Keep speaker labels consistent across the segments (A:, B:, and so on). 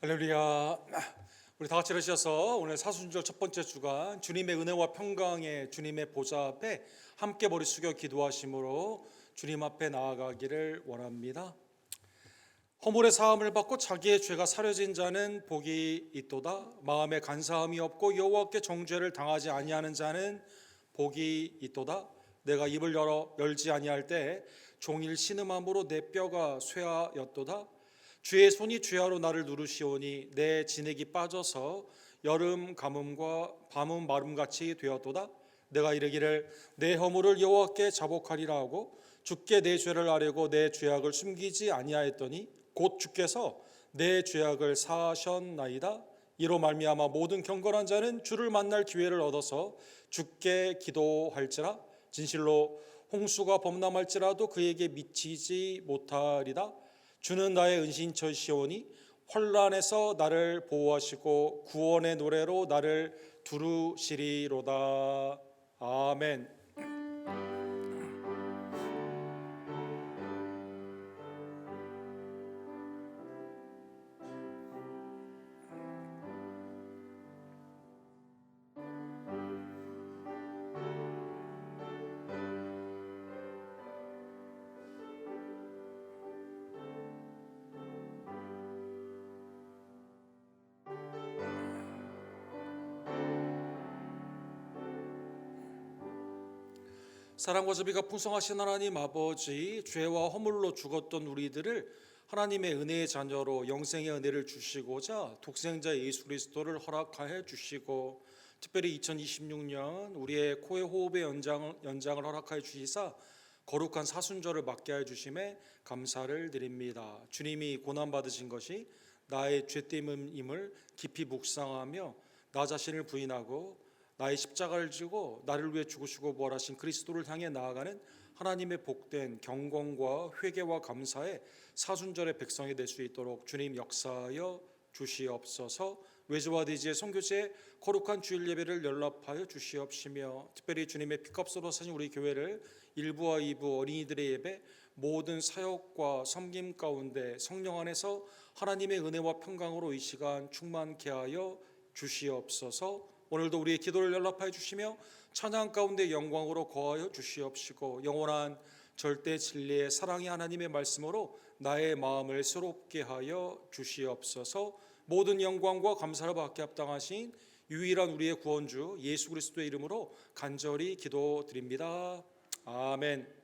A: 할렐루야. 우리 다 같이 일으셔서 오늘 사순절 첫 번째 주간 주님의 은혜와 평강의 주님의 보좌 앞에 함께 머리 숙여 기도하심으로 주님 앞에 나아가기를 원합니다. 허물의 사함을 받고 자기의 죄가 사려진 자는 복이 있도다. 마음에 간사함이 없고 여호와께 정죄를 당하지 아니하는 자는 복이 있도다. 내가 입을 열지 아니할 때 종일 신음함으로 내 뼈가 쇠하였도다. 주의 손이 죄하로 나를 누르시오니 내 진액이 빠져서 여름 가뭄과 밤은 마름같이 되었도다. 내가 이르기를 내 허물을 여호와께 자복하리라 하고 주께 내 죄를 아뢰고 내 죄악을 숨기지 아니하였더니 곧 주께서 내 죄악을 사하셨나이다. 이로 말미암아 모든 경건한 자는 주를 만날 기회를 얻어서 주께 기도할지라. 진실로 홍수가 범람할지라도 그에게 미치지 못하리다. 주는 나의 은신처시오니 환난에서 나를 보호하시고 구원의 노래로 나를 두루시리로다. 아멘. 사랑과 자비가 풍성하신 하나님 아버지, 죄와 허물로 죽었던 우리들을 하나님의 은혜의 자녀로 영생의 은혜를 주시고자 독생자 예수 그리스도를 허락하여 주시고, 특별히 2026년 우리의 코의 호흡의 연장을 허락하여 주시사 거룩한 사순절을 맞게 하여 주심에 감사를 드립니다. 주님이 고난받으신 것이 나의 죄 때문임을 깊이 묵상하며 나 자신을 부인하고 나의 십자가를 지고 나를 위해 죽으시고 부활하신 그리스도를 향해 나아가는 하나님의 복된 경건과 회개와 감사의 사순절의 백성이 될 수 있도록 주님 역사하여 주시옵소서. 외주와 대지의 선교지의 거룩한 주일 예배를 연락하여 주시옵시며, 특별히 주님의 피값으로 사신 우리 교회를 1부와 2부 어린이들의 예배, 모든 사역과 섬김 가운데 성령 안에서 하나님의 은혜와 평강으로 이 시간 충만케 하여 주시옵소서. 오늘도 우리의 기도를 연락하여 주시며 찬양 가운데 영광으로 거하여 주시옵시고, 영원한 절대 진리의 사랑의 하나님의 말씀으로 나의 마음을 새롭게 하여 주시옵소서. 모든 영광과 감사를 받게 합당하신 유일한 우리의 구원주 예수 그리스도의 이름으로 간절히 기도드립니다. 아멘.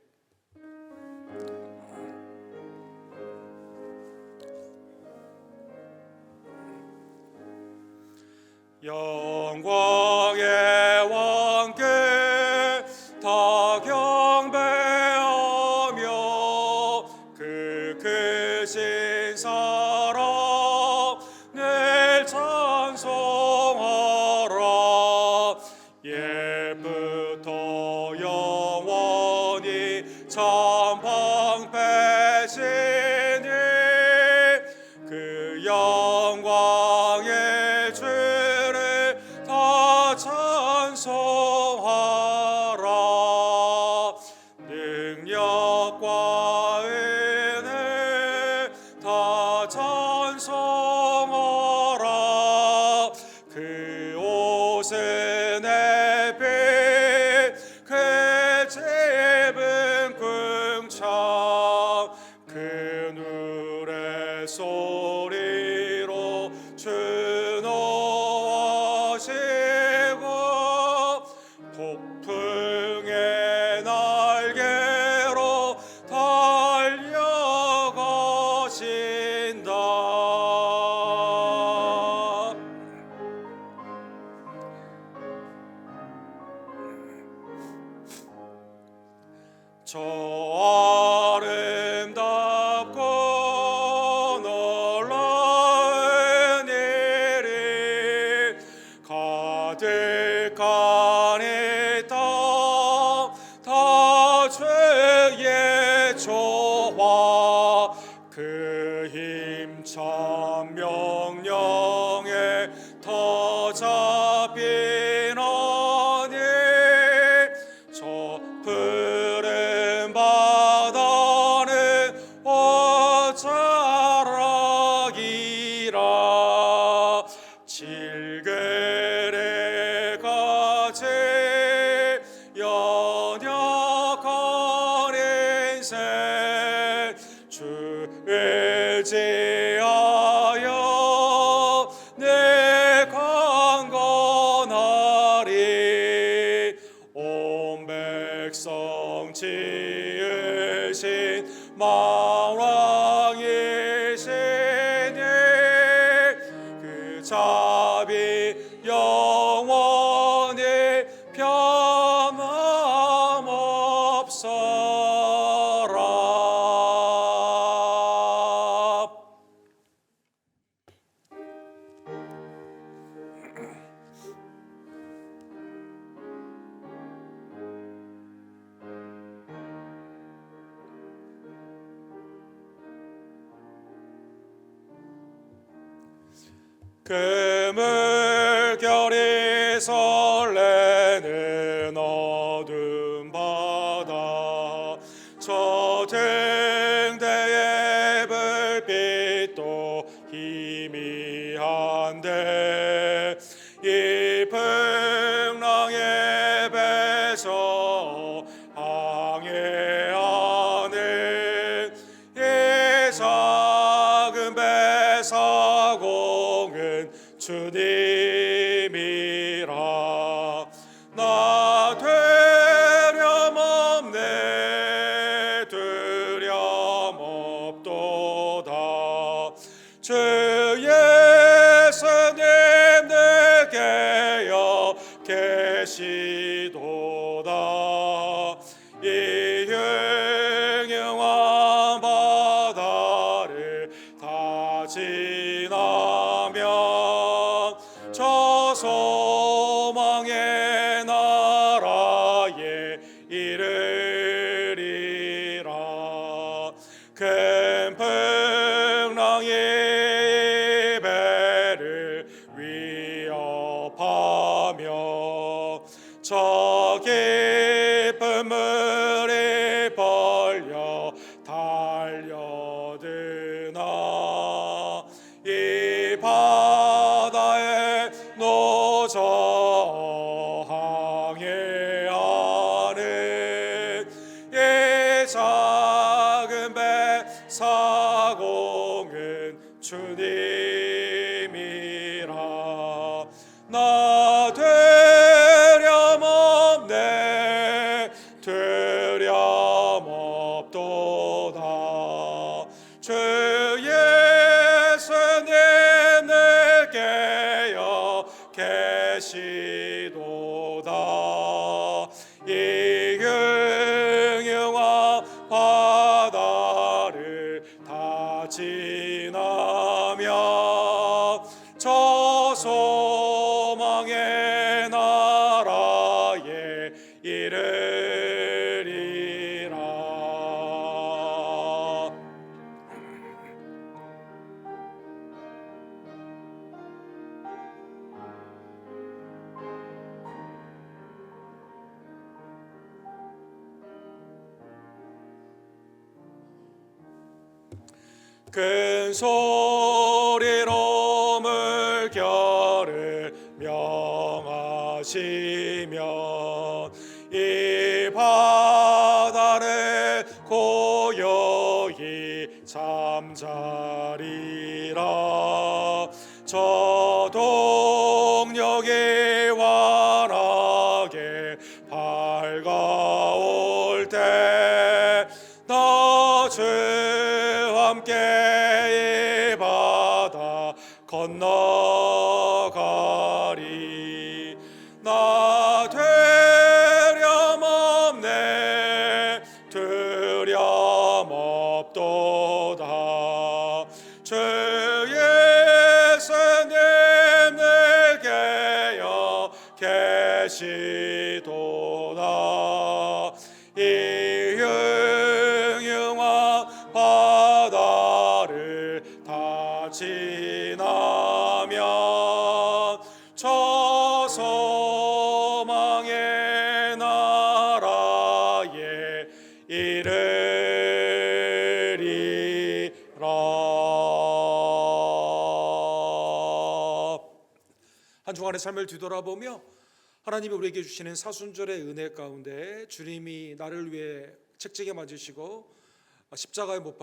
A: 영광의 왕께 다 경배하며 그 크신 사랑 늘 찬송하라. 옛부터 영원히 참 방패시니 그 영광의 주를 다 찬송하라. 능력과 은혜 다 찬송하라. 그 옷은 햇빛 그 집은 궁창 그 누의 소리로 준호하시고 폭풍의 날개로 달려가신다. 저 아름답고 놀라운 일이 가득한 이 땅 다 주의 조화 그 힘찬 명령에 더 잡히나니 저 푸른 바 그 물결이 설레는 어두운 바다 저 등대의 불빛도 희미한데 이 풍랑의 배서 항해하는 이 작은 배사공은 주님이라. 나 두려움없네 두려움없도다. 주 예수님 내게여 계시도다. 이 흉흉한 바다를 다 지나면 저 소망의 나라에 이르리라. 큰 풍랑이 배를 위협하며 저 깊은 물이 벌려 달려드나 이 바다에 노저 항해하는 이 작은 배 사공은 주님이라. 나 두려움없네 두려움없도다. 주 예수님 내게여 계시도다. 이 흉흉한 바다를 다 지나면 저 소망의 나라에 이르리라. 큰 소리로 물결을 명하시면 이 바다를 고요히 잠자리라. 저 동력이 환하게 밝아올 때 나 주와 함께 이 바다 건너가리. 나 두려움없네 두려움없도다. 주 예수님 내게여 계시도다. 이 흉흉한 바다를 다 지나면 저 소망의 나라에 이르리라. 한 주간의 삶을 뒤돌아보며 하나님이 우리에게 주시는 사순절의 은혜 가운데 주님이 나를 위해 책찍에 맞으시고 십자가에 못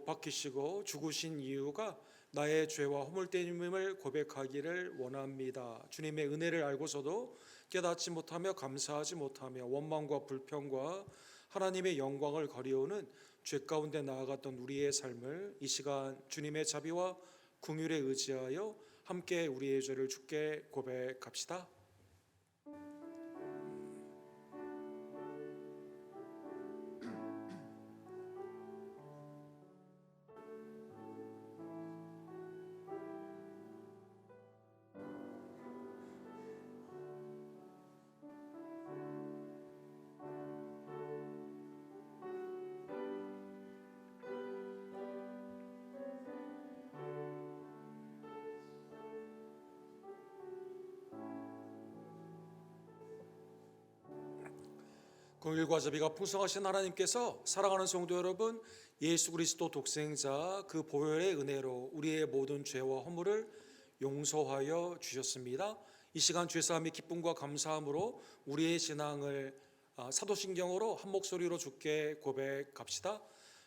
A: 박히시고 죽으신 이유가 나의 죄와 허물됨임을 고백하기를 원합니다. 주님의 은혜를 알고서도 깨닫지 못하며 감사하지 못하며 원망과 불평과 하나님의 영광을 거리오는 죄 가운데 나아갔던 우리의 삶을 이 시간 주님의 자비와 긍휼에 의지하여 함께 우리의 죄를 주께 고백합시다. 긍휼과 자비가 풍성하신 하나님께서 사랑하는 성도 여러분, 예수 그리스도 독생자 그 보혈의 은혜로 우리의 모든 죄와 허물을 용서하여 주셨습니다. 이 시간 죄사함의 기쁨과 감사함으로 우리의 신앙을 사도신경으로 한 목소리로 주께 고백합시다.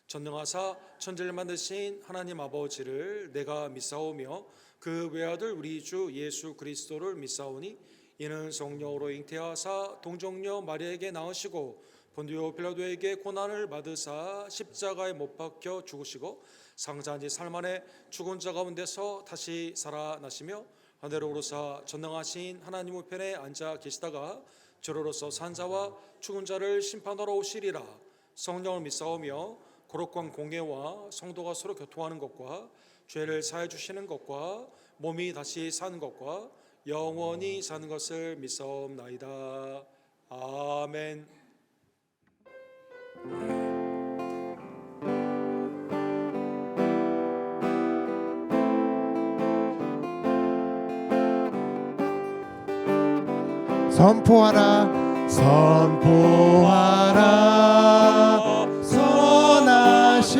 A: 전능하사 천지를 만드신 하나님 아버지를 내가 믿사오며 그 외아들 우리 주 예수 그리스도를 믿사오니 이는 성령으로 잉태하사 동정녀 마리아에게 낳으시고 본디오 빌라도에게 고난을 받으사 십자가에 못 박혀 죽으시고 상자한 지 사흘 만에 죽은 자 가운데서 다시 살아나시며 하늘로 오르사 전능하신 하나님 우편에 앉아 계시다가 저로로서 산자와 죽은 자를 심판하러 오시리라. 성령을 믿사오며 거룩한 공예와 성도가 서로 교통하는 것과 죄를 사해 주시는 것과 몸이 다시 사는 것과 영원히 사는 것을 믿사옵나이다. 아멘.
B: 선포하라 선포하라 선하신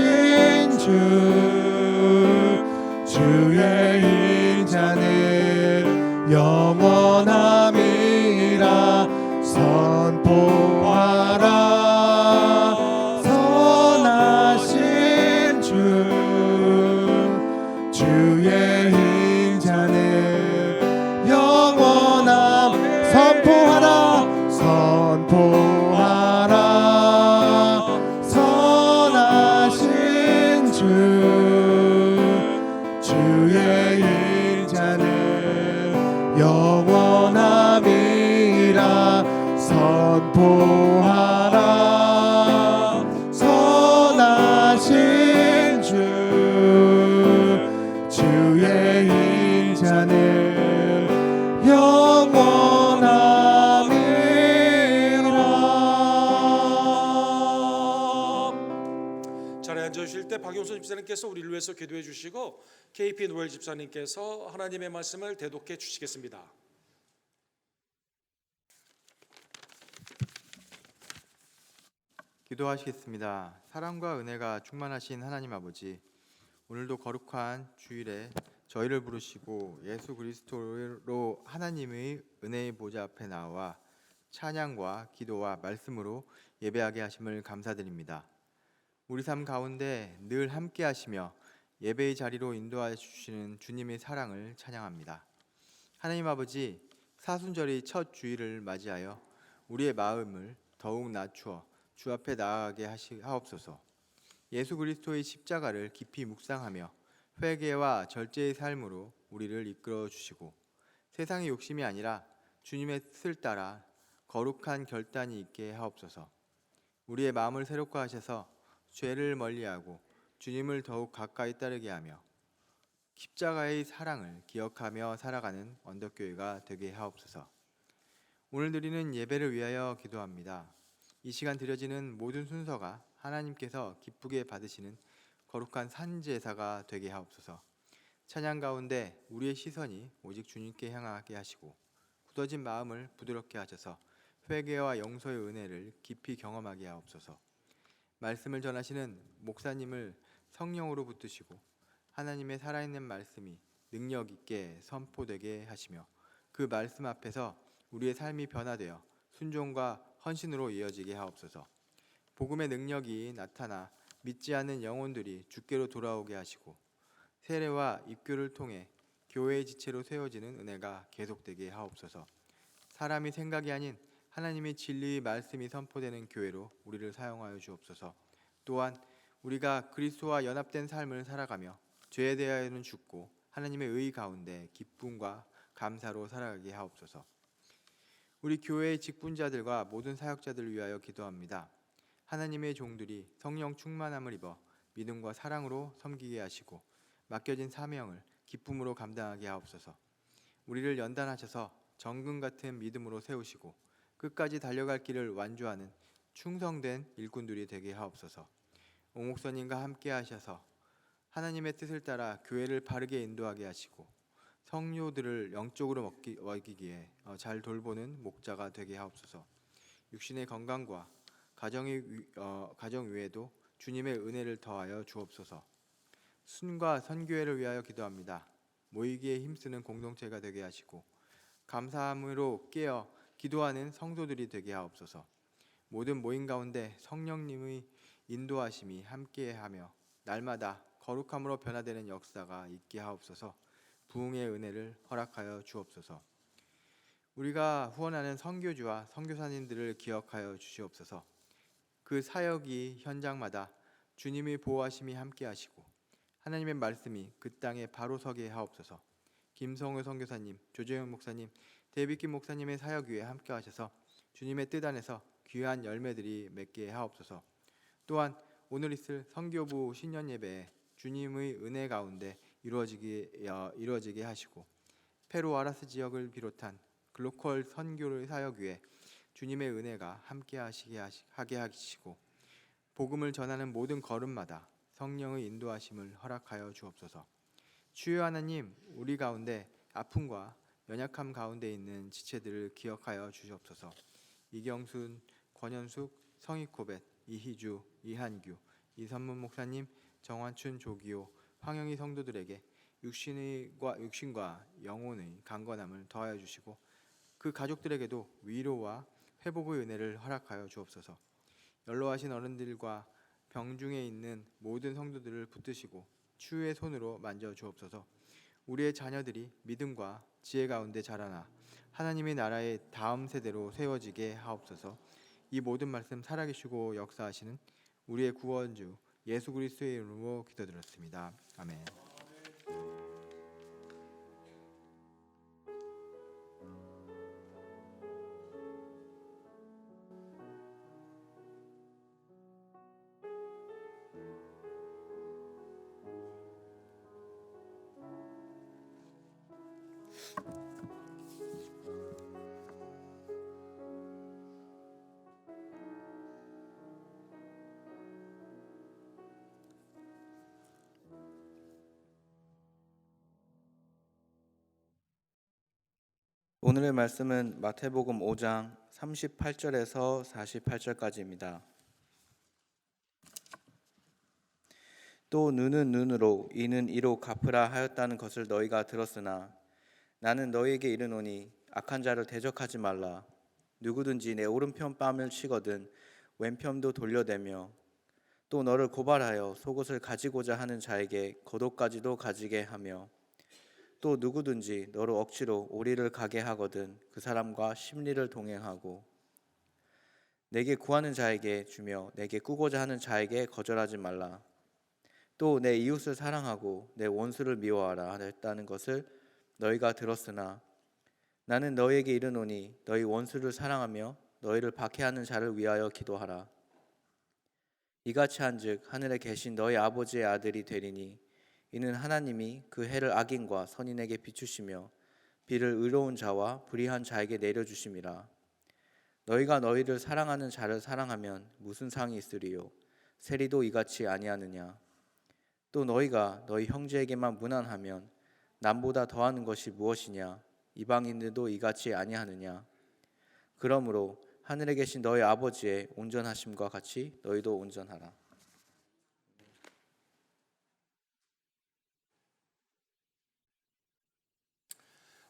B: 주의 인자는 영원함이라. 선포하라 선하신 주의 인자는 영원함. 선포하라 선포하라 선하신 주의 인자는 영원함이라. 선포하라 선하신 주의 인자는 영원함이라.
A: 자리에 앉아주실 때 박용선 집사님께서 우리를 위해서 기도해 주시고 KP 노엘 집사님께서 하나님의 말씀을 대독해 주시겠습니다.
C: 기도하시겠습니다. 사랑과 은혜가 충만하신 하나님 아버지, 오늘도 거룩한 주일에 저희를 부르시고 예수 그리스도로 하나님의 은혜의 보좌 앞에 나와 찬양과 기도와 말씀으로 예배하게 하심을 감사드립니다. 우리 삶 가운데 늘 함께 하시며 예배의 자리로 인도하여 주시는 주님의 사랑을 찬양합니다. 하나님 아버지, 사순절의 첫 주일을 맞이하여 우리의 마음을 더욱 낮추어 주 앞에 나아가게 하옵소서. 예수 그리스도의 십자가를 깊이 묵상하며 회개와 절제의 삶으로 우리를 이끌어 주시고 세상의 욕심이 아니라 주님의 뜻을 따라 거룩한 결단이 있게 하옵소서. 우리의 마음을 새롭게 하셔서 죄를 멀리하고 주님을 더욱 가까이 따르게 하며 십자가의 사랑을 기억하며 살아가는 언덕교회가 되게 하옵소서. 오늘 드리는 예배를 위하여 기도합니다. 이 시간 드려지는 모든 순서가 하나님께서 기쁘게 받으시는 거룩한 산제사가 되게 하옵소서. 찬양 가운데 우리의 시선이 오직 주님께 향하게 하시고 굳어진 마음을 부드럽게 하셔서 회개와 용서의 은혜를 깊이 경험하게 하옵소서. 말씀을 전하시는 목사님을 성령으로 붙드시고 하나님의 살아있는 말씀이 능력 있게 선포되게 하시며 그 말씀 앞에서 우리의 삶이 변화되어 순종과 헌신으로 이어지게 하옵소서. 복음의 능력이 나타나 믿지 않는 영혼들이 주께로 돌아오게 하시고 세례와 입교를 통해 교회의 지체로 세워지는 은혜가 계속되게 하옵소서. 사람이 생각이 아닌 하나님의 진리의 말씀이 선포되는 교회로 우리를 사용하여 주옵소서. 또한 우리가 그리스도와 연합된 삶을 살아가며 죄에 대하여는 죽고 하나님의 의 가운데 기쁨과 감사로 살아가게 하옵소서. 우리 교회의 직분자들과 모든 사역자들을 위하여 기도합니다. 하나님의 종들이 성령 충만함을 입어 믿음과 사랑으로 섬기게 하시고 맡겨진 사명을 기쁨으로 감당하게 하옵소서. 우리를 연단하셔서 정금 같은 믿음으로 세우시고 끝까지 달려갈 길을 완주하는 충성된 일꾼들이 되게 하옵소서. 오 목사님과 함께 하셔서 하나님의 뜻을 따라 교회를 바르게 인도하게 하시고 성료들을 영적으로 먹이기에 잘 돌보는 목자가 되게 하옵소서. 육신의 건강과 가정 위에도 주님의 은혜를 더하여 주옵소서. 순과 선교회를 위하여 기도합니다. 모이기에 힘쓰는 공동체가 되게 하시고 감사함으로 깨어 기도하는 성도들이 되게 하옵소서. 모든 모임 가운데 성령님의 인도하심이 함께하며 날마다 거룩함으로 변화되는 역사가 있게 하옵소서. 부흥의 은혜를 허락하여 주옵소서. 우리가 후원하는 선교주와 선교사님들을 기억하여 주시옵소서. 그 사역이 현장마다 주님의 보호하심이 함께하시고 하나님의 말씀이 그 땅에 바로 서게 하옵소서. 김성우 선교사님, 조재현 목사님, 데이비킴 목사님의 사역 위에 함께하셔서 주님의 뜻 안에서 귀한 열매들이 맺게 하옵소서. 또한 오늘 있을 선교부 신년 예배에 주님의 은혜 가운데 이루어지게 하시고 페루 아라스 지역을 비롯한 글로컬 선교의 사역 위에 주님의 은혜가 함께하게 하시고 복음을 전하는 모든 걸음마다 성령의 인도하심을 허락하여 주옵소서. 주여 하나님, 우리 가운데 아픔과 연약함 가운데 있는 지체들을 기억하여 주시옵소서. 이경순, 권현숙, 성희코벳, 이희주, 이한규, 이선문 목사님, 정환춘, 조기호, 황영희 성도들에게 육신과 영혼의 강건함을 더하여 주시고 그 가족들에게도 위로와 회복의 은혜를 허락하여 주옵소서. 연로하신 어른들과 병중에 있는 모든 성도들을 붙드시고 치유의 손으로 만져 주옵소서. 우리의 자녀들이 믿음과 지혜 가운데 자라나 하나님의 나라의 다음 세대로 세워지게 하옵소서. 이 모든 말씀 살아계시고 역사하시는 우리의 구원주 예수 그리스도의 이름으로 기도드렸습니다. 아멘.
D: 오늘의 말씀은 마태복음 5장 38절에서 48절까지입니다. 또 눈은 눈으로 이는 이로 갚으라 하였다는 것을 너희가 들었으나 나는 너희에게 이르노니 악한 자를 대적하지 말라. 누구든지 내 오른편 뺨을 치거든 왼편도 돌려대며 또 너를 고발하여 속옷을 가지고자 하는 자에게 겉옷까지도 가지게 하며 또 누구든지 너로 억지로 오리를 가게 하거든 그 사람과 심리를 동행하고 내게 구하는 자에게 주며 내게 꾸고자 하는 자에게 거절하지 말라. 또 내 이웃을 사랑하고 내 원수를 미워하라 했다는 것을 너희가 들었으나 나는 너희에게 이르노니 너희 원수를 사랑하며 너희를 박해하는 자를 위하여 기도하라. 이같이 한즉 하늘에 계신 너희 아버지의 아들이 되리니 이는 하나님이 그 해를 악인과 선인에게 비추시며 비를 의로운 자와 불의한 자에게 내려주심이라. 너희가 너희를 사랑하는 자를 사랑하면 무슨 상이 있으리요? 세리도 이같이 아니하느냐? 또 너희가 너희 형제에게만 무난하면 남보다 더하는 것이 무엇이냐? 이방인들도 이같이 아니하느냐? 그러므로 하늘에 계신 너희 아버지의 온전하심과 같이 너희도 온전하라.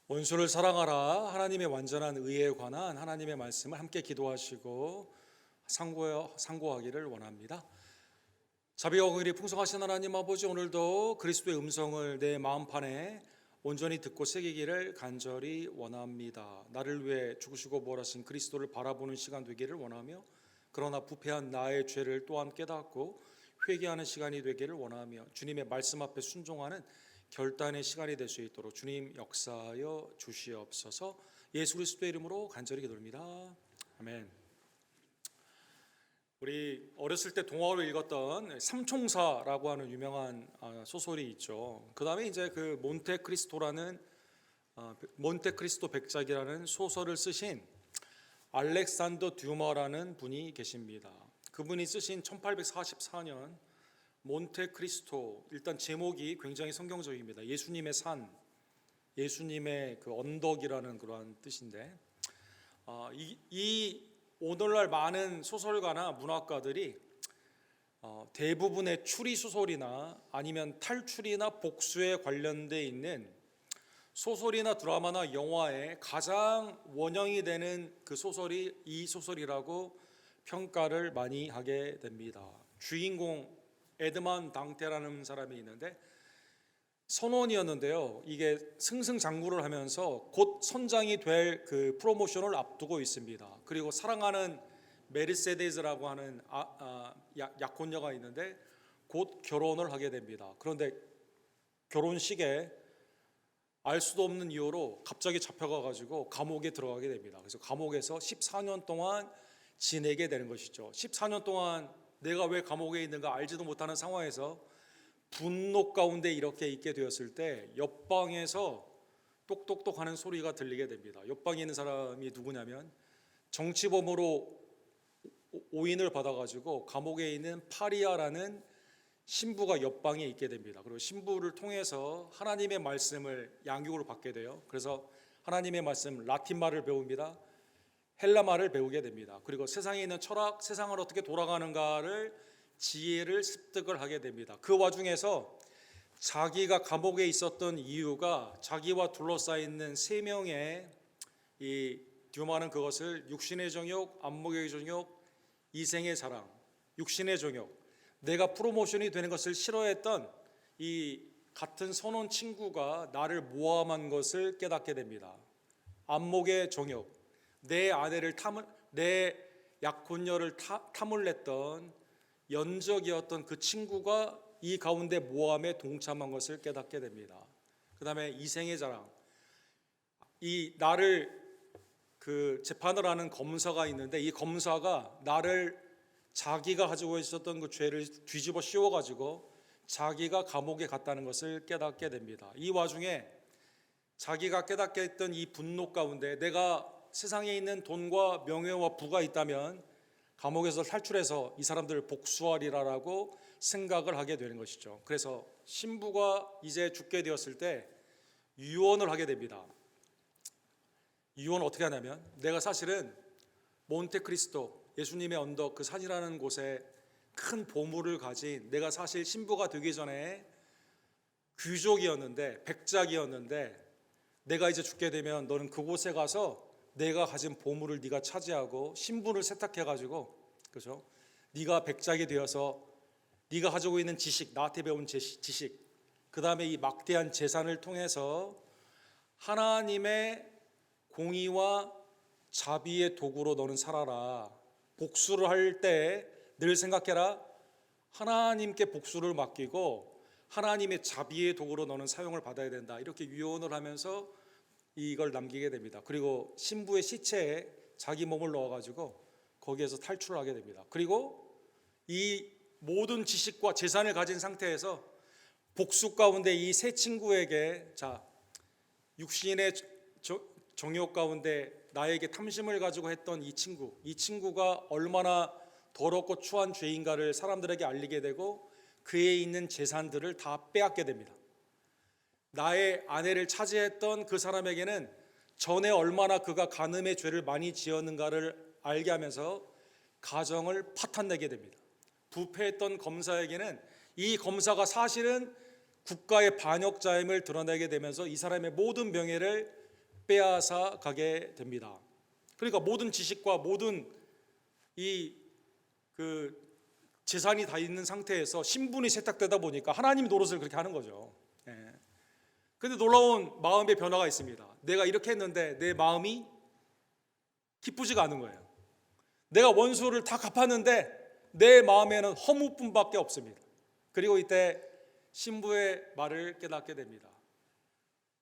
A: 원수를 사랑하라. 하나님의 완전한 의에 관한 하나님의 말씀을 함께 기도하시고 상고하기를 원합니다. 자비와 긍휼이 풍성하신 하나님 아버지, 오늘도 그리스도의 음성을 내 마음판에 온전히 듣고 새기기를 간절히 원합니다. 나를 위해 죽으시고 부활하신 그리스도를 바라보는 시간 되기를 원하며 그러나 부패한 나의 죄를 또한 깨닫고 회개하는 시간이 되기를 원하며 주님의 말씀 앞에 순종하는 결단의 시간이 될 수 있도록 주님 역사하여 주시옵소서. 예수 그리스도의 이름으로 간절히 기도합니다. 아멘. 우리 어렸을 때 동화로 읽었던 삼총사라고 하는 유명한 소설이 있죠. 그 다음에 이제 그 몬테크리스토 백작이라는 소설을 쓰신 알렉산더 듀마라는 분이 계십니다. 그분이 쓰신 1844년 몬테크리스토, 일단 제목이 굉장히 성경적입니다. 예수님의 산, 예수님의 그 언덕이라는 그러한 뜻인데 이 오늘날 많은 소설가나 문학가들이 대부분의 추리 소설이나 아니면 탈출이나 복수에 관련돼 있는 소설이나 드라마나 영화에 가장 원형이 되는 그 소설이 이 소설이라고 평가를 많이 하게 됩니다. 주인공 에드만 당테라는 사람이 있는데 선원이었는데요. 이게 승승장구를 하면서 곧 선장이 될 그 프로모션을 앞두고 있습니다. 그리고 사랑하는 메르세데스라고 하는 약혼녀가 있는데 곧 결혼을 하게 됩니다. 그런데 결혼식에 알 수도 없는 이유로 갑자기 잡혀가 가지고 감옥에 들어가게 됩니다. 그래서 감옥에서 14년 동안 지내게 되는 것이죠. 14년 동안 내가 왜 감옥에 있는가 알지도 못하는 상황에서 분노 가운데 이렇게 있게 되었을 때 옆방에서 똑똑똑하는 소리가 들리게 됩니다. 옆방에 있는 사람이 누구냐면 정치범으로 오인을 받아가지고 감옥에 있는 파리아라는 신부가 옆방에 있게 됩니다. 그리고 신부를 통해서 하나님의 말씀을 양육을 받게 돼요. 그래서 하나님의 말씀 라틴 말을 배웁니다. 헬라 말을 배우게 됩니다. 그리고 세상에 있는 철학, 세상을 어떻게 돌아가는가를 지혜를 습득을 하게 됩니다. 그 와중에서 자기가 감옥에 있었던 이유가 자기와 둘러싸여 있는 세 명의 이 듀마는 그것을 육신의 정욕, 안목의 정욕, 이생의 자랑, 육신의 정욕, 내가 프로모션이 되는 것을 싫어했던 이 같은 선원 친구가 나를 모함한 것을 깨닫게 됩니다. 안목의 정욕, 내 약혼녀를 탐을 냈던 연적이었던 그 친구가 이 가운데 모함에 동참한 것을 깨닫게 됩니다. 그 다음에 이생의 자랑, 이 나를 그 재판을 하는 검사가 있는데 이 검사가 나를 자기가 가지고 있었던 그 죄를 뒤집어 씌워가지고 자기가 감옥에 갔다는 것을 깨닫게 됩니다. 이 와중에 자기가 깨닫게 했던 이 분노 가운데 내가 세상에 있는 돈과 명예와 부가 있다면 감옥에서 탈출해서 이 사람들을 복수하리라라고 생각을 하게 되는 것이죠. 그래서 신부가 이제 죽게 되었을 때 유언을 하게 됩니다. 유언을 어떻게 하냐면 내가 사실은 몬테크리스토 예수님의 언덕 그 산이라는 곳에 큰 보물을 가진 내가 사실 신부가 되기 전에 귀족이었는데 백작이었는데 내가 이제 죽게 되면 너는 그곳에 가서 내가 가진 보물을 네가 차지하고 신분을 세탁해 가지고 그렇죠? 네가 백작이 되어서 네가 가지고 있는 지식 나한테 배운 지식 그 다음에 이 막대한 재산을 통해서 하나님의 공의와 자비의 도구로 너는 살아라. 복수를 할 때 늘 생각해라. 하나님께 복수를 맡기고 하나님의 자비의 도구로 너는 사용을 받아야 된다. 이렇게 유언을 하면서 이걸 남기게 됩니다. 그리고 신부의 시체에 자기 몸을 넣어가지고 거기에서 탈출을 하게 됩니다. 그리고 이 모든 지식과 재산을 가진 상태에서 복수 가운데 이 세 친구에게 자 육신의 정욕 가운데 나에게 탐심을 가지고 했던 이 친구가 얼마나 더럽고 추한 죄인가를 사람들에게 알리게 되고 그에 있는 재산들을 다 빼앗게 됩니다. 나의 아내를 차지했던 그 사람에게는 전에 얼마나 그가 간음의 죄를 많이 지었는가를 알게 하면서 가정을 파탄내게 됩니다. 부패했던 검사에게는 이 검사가 사실은 국가의 반역자임을 드러내게 되면서 이 사람의 모든 명예를 빼앗아 가게 됩니다. 그러니까 모든 지식과 모든 그 재산이 다 있는 상태에서 신분이 세탁되다 보니까 하나님 노릇을 그렇게 하는 거죠. 그런데 놀라운 마음의 변화가 있습니다. 내가 이렇게 했는데 내 마음이 기쁘지가 않은 거예요. 내가 원수를 다 갚았는데 내 마음에는 허무뿐밖에 없습니다. 그리고 이때 신부의 말을 깨닫게 됩니다.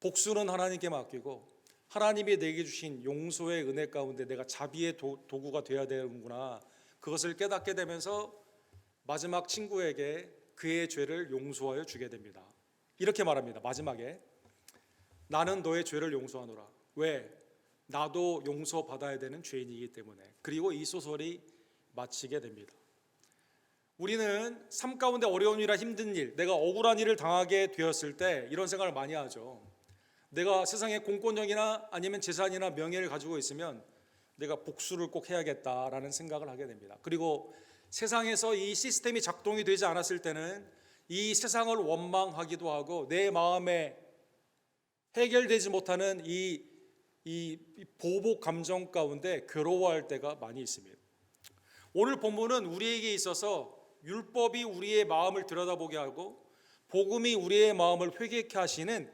A: 복수는 하나님께 맡기고 하나님이 내게 주신 용서의 은혜 가운데 내가 자비의 도구가 되어야 되는구나. 그것을 깨닫게 되면서 마지막 친구에게 그의 죄를 용서하여 주게 됩니다. 이렇게 말합니다. 마지막에 나는 너의 죄를 용서하노라. 왜? 나도 용서받아야 되는 죄인이기 때문에. 그리고 이 소설이 마치게 됩니다. 우리는 삶 가운데 어려운 일이나 힘든 일, 내가 억울한 일을 당하게 되었을 때 이런 생각을 많이 하죠. 내가 세상에 공권력이나 아니면 재산이나 명예를 가지고 있으면 내가 복수를 꼭 해야겠다라는 생각을 하게 됩니다. 그리고 세상에서 이 시스템이 작동이 되지 않았을 때는 이 세상을 원망하기도 하고 내 마음에 해결되지 못하는 이 보복 감정 가운데 괴로워할 때가 많이 있습니다. 오늘 본문은 우리에게 있어서 율법이 우리의 마음을 들여다보게 하고 복음이 우리의 마음을 회개케 하시는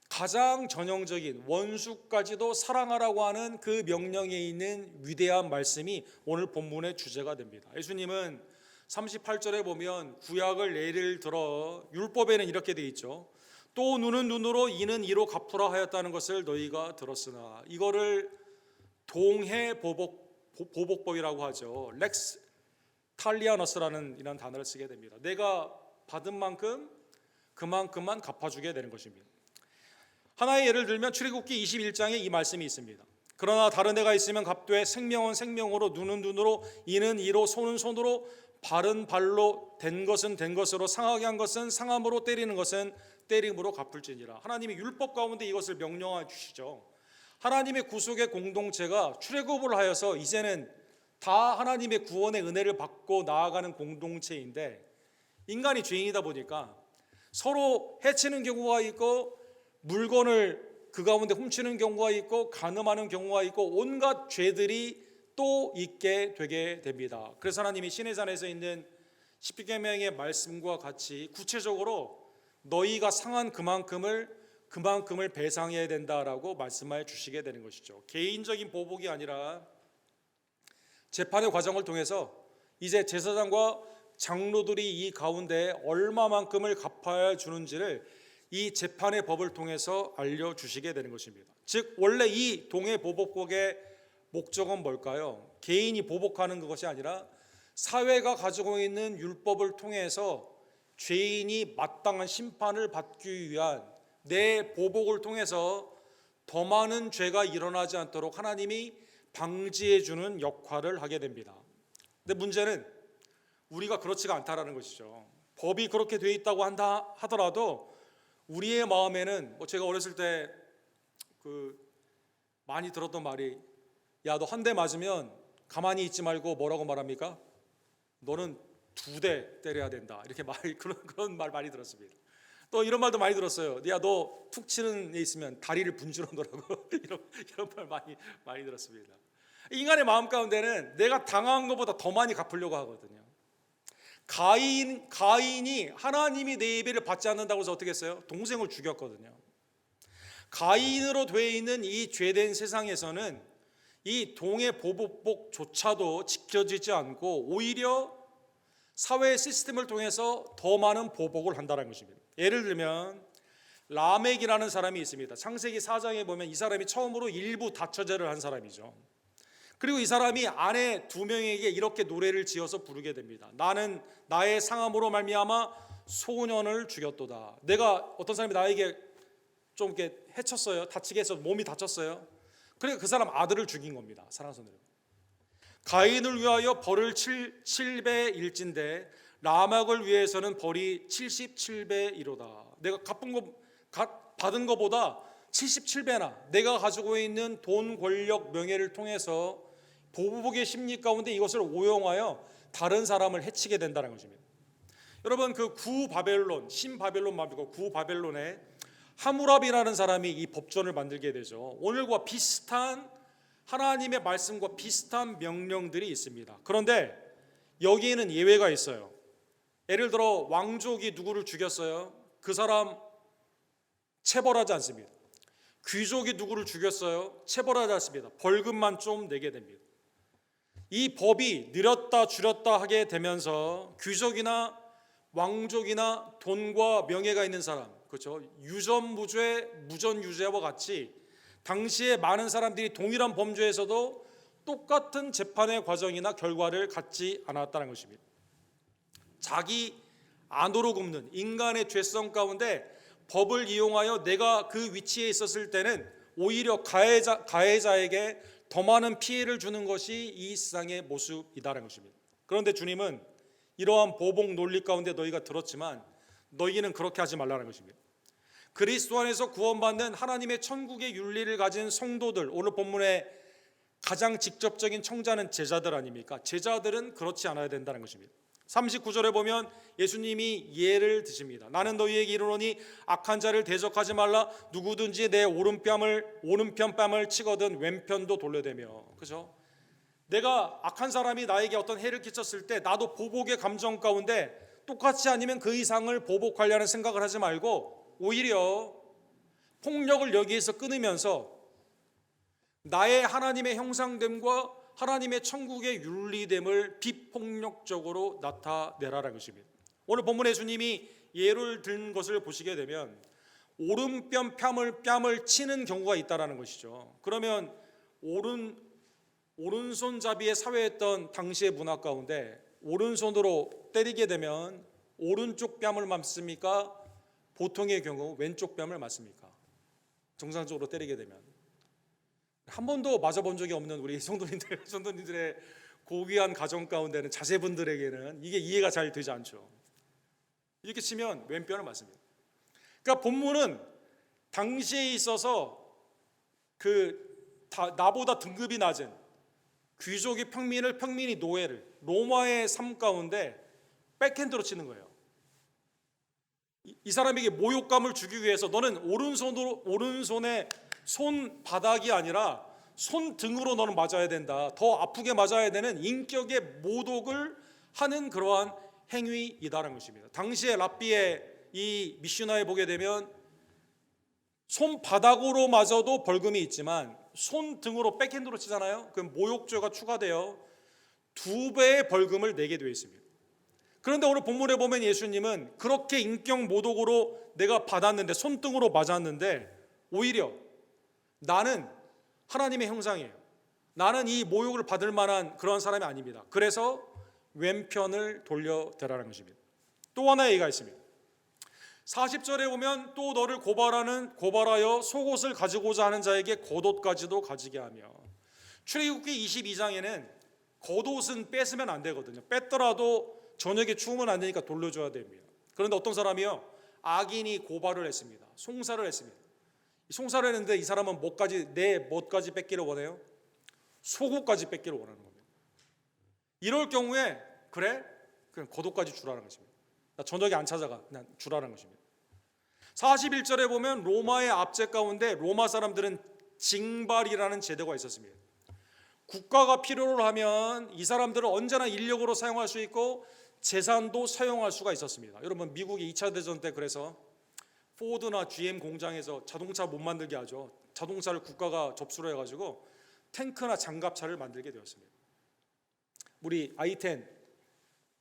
A: 가장 전형적인 원수까지도 사랑하라고 하는 그 명령에 있는 위대한 말씀이 오늘 본문의 주제가 됩니다. 예수님은 38절에 보면 구약을 예를 들어 율법에는 이렇게 되어 있죠. 또 눈은 눈으로 이는 이로 갚으라 하였다는 것을 너희가 들었으나, 이거를 동해 보복법이라고 하죠. 렉스 탈리아너스라는 이런 단어를 쓰게 됩니다. 내가 받은 만큼 그만큼만 갚아주게 되는 것입니다. 하나의 예를 들면 출애굽기 21장에 이 말씀이 있습니다. 그러나 다른 애가 있으면 갚되 생명은 생명으로 눈은 눈으로 이는 이로 손은 손으로 발은 발로 된 것은 된 것으로 상하게 한 것은 상함으로 때리는 것은 때림으로 갚을지니라. 하나님이 율법 가운데 이것을 명령해 주시죠. 하나님의 구속의 공동체가 출애굽을 하여서 이제는 다 하나님의 구원의 은혜를 받고 나아가는 공동체인데, 인간이 죄인이다 보니까 서로 해치는 경우가 있고 물건을 그 가운데 훔치는 경우가 있고 간음하는 경우가 있고 온갖 죄들이 또 있게 되게 됩니다. 그래서 하나님이 시내산에서 있는 십계명의 말씀과 같이 구체적으로 너희가 상한 그만큼을 배상해야 된다라고 말씀해 주시게 되는 것이죠. 개인적인 보복이 아니라 재판의 과정을 통해서 이제 제사장과 장로들이 이 가운데 얼마만큼을 갚아야 주는지를 이 재판의 법을 통해서 알려주시게 되는 것입니다. 즉 원래 이 동해 보복법의 목적은 뭘까요? 개인이 보복하는 것이 아니라 사회가 가지고 있는 율법을 통해서 죄인이 마땅한 심판을 받기 위한 내 보복을 통해서 더 많은 죄가 일어나지 않도록 하나님이 방지해 주는 역할을 하게 됩니다. 근데 문제는 우리가 그렇지가 않다라는 것이죠. 법이 그렇게 돼 있다고 한다 하더라도 우리의 마음에는 제가 어렸을 때 많이 들었던 말이, 야 너 한 대 맞으면 가만히 있지 말고 뭐라고 말합니까? 너는 2대 때려야 된다. 이렇게 그런 말 많이 들었습니다. 또 이런 말도 많이 들었어요. 야 너 툭 치는 애 있으면 다리를 분주로 놓으라고 이런 말 많이 들었습니다. 인간의 마음 가운데는 내가 당한 것보다 더 많이 갚으려고 하거든요. 가인이 하나님이 내 예배를 받지 않는다고 해서 어떻게 했어요? 동생을 죽였거든요. 가인으로 되어 있는 이 죄된 세상에서는 이 동해 보복법조차도 지켜지지 않고 오히려 사회 시스템을 통해서 더 많은 보복을 한다는 것입니다. 예를 들면 라멕이라는 사람이 있습니다. 창세기 4장에 보면 이 사람이 처음으로 일부 다처제를 한 사람이죠. 그리고 이 사람이 아내 2명에게 이렇게 노래를 지어서 부르게 됩니다. 나는 나의 상함으로 말미암아 소년을 죽였도다. 어떤 사람이 나에게 좀 이렇게 해쳤어요. 다치게 해서 몸이 다쳤어요. 그러니까 그 사람 아들을 죽인 겁니다. 사랑스러운 가인을 위하여 벌을 7배 일진데 라멕을 위해서는 벌이 77배 이로다. 내가 받은 것보다 77배나 내가 가지고 있는 돈, 권력, 명예를 통해서 보복의 심리 가운데 이것을 오용하여 다른 사람을 해치게 된다는 것입니다. 여러분 그 구바벨론, 신바벨론 말고 구바벨론에 하무랍이라는 사람이 이 법전을 만들게 되죠. 오늘과 비슷한 하나님의 말씀과 비슷한 명령들이 있습니다. 그런데 여기에는 예외가 있어요. 예를 들어 왕족이 누구를 죽였어요. 그 사람 체벌하지 않습니다. 귀족이 누구를 죽였어요. 체벌하지 않습니다. 벌금만 좀 내게 됩니다. 이 법이 느렸다 줄였다 하게 되면서 귀족이나 왕족이나 돈과 명예가 있는 사람, 그렇죠? 유전무죄, 무전유죄와 같이 당시에 많은 사람들이 동일한 범죄에서도 똑같은 재판의 과정이나 결과를 갖지 않았다는 것입니다. 자기 안으로 굽는 인간의 죄성 가운데 법을 이용하여 내가 그 위치에 있었을 때는 오히려 가해자에게 더 많은 피해를 주는 것이 이 세상의 모습이다라는 것입니다. 그런데 주님은 이러한 보복 논리 가운데 너희가 들었지만 너희는 그렇게 하지 말라는 것입니다. 그리스도 안에서 구원받는 하나님의 천국의 윤리를 가진 성도들, 오늘 본문에 가장 직접적인 청자는 제자들 아닙니까? 제자들은 그렇지 않아야 된다는 것입니다. 39절에 보면 예수님이 예를 드십니다. 나는 너희에게 이르노니 악한 자를 대적하지 말라. 누구든지 내 오른편 뺨을 치거든 왼편도 돌려대며. 그죠? 내가 악한 사람이 나에게 어떤 해를 끼쳤을 때 나도 보복의 감정 가운데 똑같이 아니면 그 이상을 보복하려는 생각을 하지 말고 오히려 폭력을 여기에서 끊으면서 나의 하나님의 형상됨과 하나님의 천국의 윤리됨을 비폭력적으로 나타내라라는 것입니다. 오늘 본문에 예수님이 예를 든 것을 보시게 되면 오른편 뺨을 치는 경우가 있다라는 것이죠. 그러면 오른손잡이에 사회했던 당시의 문화 가운데 오른손으로 때리게 되면 오른쪽 뺨을 맞습니까? 보통의 경우 왼쪽 뺨을 맞습니까? 정상적으로 때리게 되면 한 번도 맞아본 적이 없는 우리 성도님들의 고귀한 가정 가운데는 자제분들에게는 이게 이해가 잘 되지 않죠. 이렇게 치면 왼편을 맞습니다. 그러니까 본문은 당시에 있어서 나보다 등급이 낮은 귀족이 평민이 노예를 로마의 삶 가운데 백핸드로 치는 거예요. 이 사람에게 모욕감을 주기 위해서 너는 오른손의 손바닥이 아니라 손등으로 너는 맞아야 된다. 더 아프게 맞아야 되는 인격의 모독을 하는 그러한 행위이다라는 것입니다. 당시에 랍비의 이 미슈나에 보게 되면 손바닥으로 맞아도 벌금이 있지만 손등으로 백핸드로 치잖아요. 그럼 모욕죄가 추가되어 2배의 벌금을 내게 되어 있습니다. 그런데 오늘 본문에 보면 예수님은 그렇게 인격 모독으로 내가 받았는데 손등으로 맞았는데 오히려 나는 하나님의 형상이에요. 나는 이 모욕을 받을 만한 그런 사람이 아닙니다. 그래서 왼편을 돌려대라는 것입니다. 또 하나의 예가 있습니다. 40절에 보면 또 너를 고발하여 속옷을 가지고자 하는 자에게 겉옷까지도 가지게 하며. 출애굽기 22장에는 겉옷은 뺏으면 안 되거든요. 뺐더라도 저녁에 추우면 안 되니까 돌려줘야 됩니다. 그런데 어떤 사람이요, 악인이 고발을 했습니다. 송사를 했습니다. 송사를 했는데 이 사람은 내 멋까지 뺏기를 원해요? 속옷까지 뺏기를 원하는 겁니다. 이럴 경우에 그래? 그냥 겉옷까지 주라는 것입니다. 나 저녁에 안 찾아가. 그냥 주라는 것입니다. 41절에 보면 로마의 압제 가운데 로마 사람들은 징발이라는 제도가 있었습니다. 국가가 필요로 하면 이 사람들을 언제나 인력으로 사용할 수 있고 재산도 사용할 수가 있었습니다. 여러분 미국이 2차 대전 때 그래서 포드나 GM 공장에서 자동차 못 만들게 하죠. 자동차를 국가가 접수를 해가지고 탱크나 장갑차를 만들게 되었습니다. 우리 I-10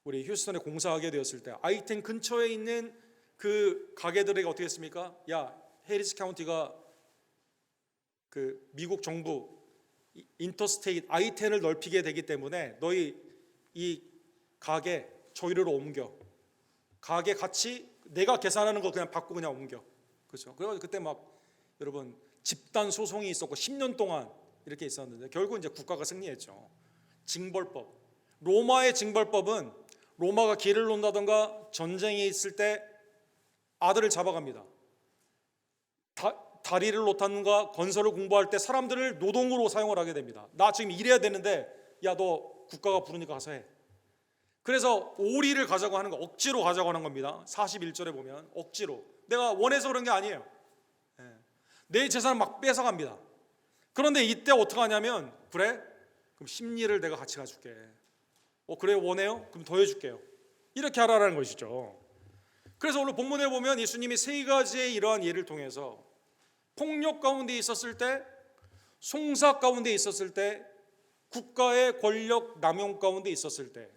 A: 우리 휴스턴에 공사하게 되었을 때 I-10 근처에 있는 그 가게들에게 어떻게 했습니까? 야, 해리스 카운티가 그 미국 정부 인터스테이트 I-10을 넓히게 되기 때문에 너희 이 가게 저희로 옮겨. 가게 같이 내가 계산하는 거 그냥 받고 그냥 옮겨. 그렇죠? 그래서 그때 막 여러분 집단 소송이 있었고 10년 동안 이렇게 있었는데 결국 이제 국가가 승리했죠. 징벌법. 로마의 징벌법은 로마가 길을 놓는다던가 전쟁이 있을 때 아들을 잡아갑니다. 다리를 놓다든가 건설을 공부할 때 사람들을 노동으로 사용을 하게 됩니다. 나 지금 일해야 되는데 야, 너 국가가 부르니까 가서 해. 그래서 오리를 가자고 하는 거, 억지로 가자고 하는 겁니다. 41절에 보면 억지로. 내가 원해서 그런 게 아니에요. 내 재산을 막 뺏어갑니다. 그런데 이때 어떻게 하냐면 그래? 그럼 심리를 내가 같이 가줄게. 그래 원해요? 그럼 더 해줄게요. 이렇게 하라는 것이죠. 그래서 오늘 본문에 보면 예수님이 3가지의 이러한 예를 통해서 폭력 가운데 있었을 때, 송사 가운데 있었을 때, 국가의 권력 남용 가운데 있었을 때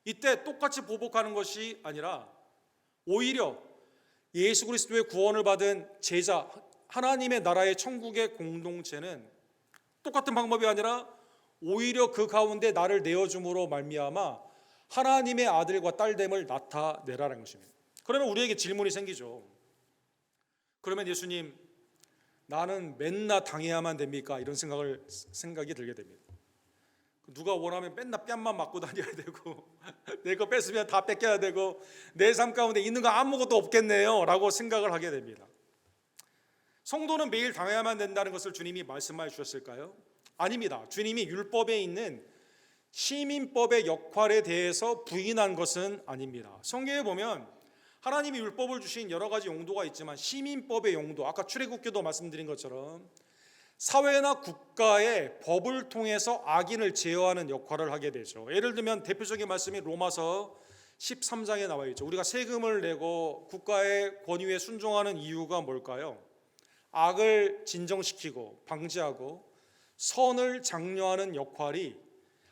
A: 이때 똑같이 보복하는 것이 아니라 오히려 예수 그리스도의 구원을 받은 제자, 하나님의 나라의 천국의 공동체는 똑같은 방법이 아니라 오히려 그 가운데 나를 내어줌으로 말미암아 하나님의 아들과 딸됨을 나타내라는 것입니다. 그러면 우리에게 질문이 생기죠. 그러면 예수님, 나는 맨날 당해야만 됩니까? 이런 생각이 들게 됩니다. 누가 원하면 맨날 뺨만 맞고 다녀야 되고 내 거 뺏으면 다 뺏겨야 되고 내 삶 가운데 있는 거 아무것도 없겠네요 라고 생각을 하게 됩니다. 성도는 매일 당해야만 된다는 것을 주님이 말씀해 주셨을까요? 아닙니다. 주님이 율법에 있는 시민법의 역할에 대해서 부인한 것은 아닙니다. 성경에 보면 하나님이 율법을 주신 여러 가지 용도가 있지만 시민법의 용도, 아까 출애굽기도 말씀드린 것처럼 사회나 국가의 법을 통해서 악인을 제어하는 역할을 하게 되죠. 예를 들면 대표적인 말씀이 로마서 13장에 나와 있죠. 우리가 세금을 내고 국가의 권위에 순종하는 이유가 뭘까요? 악을 진정시키고 방지하고 선을 장려하는 역할이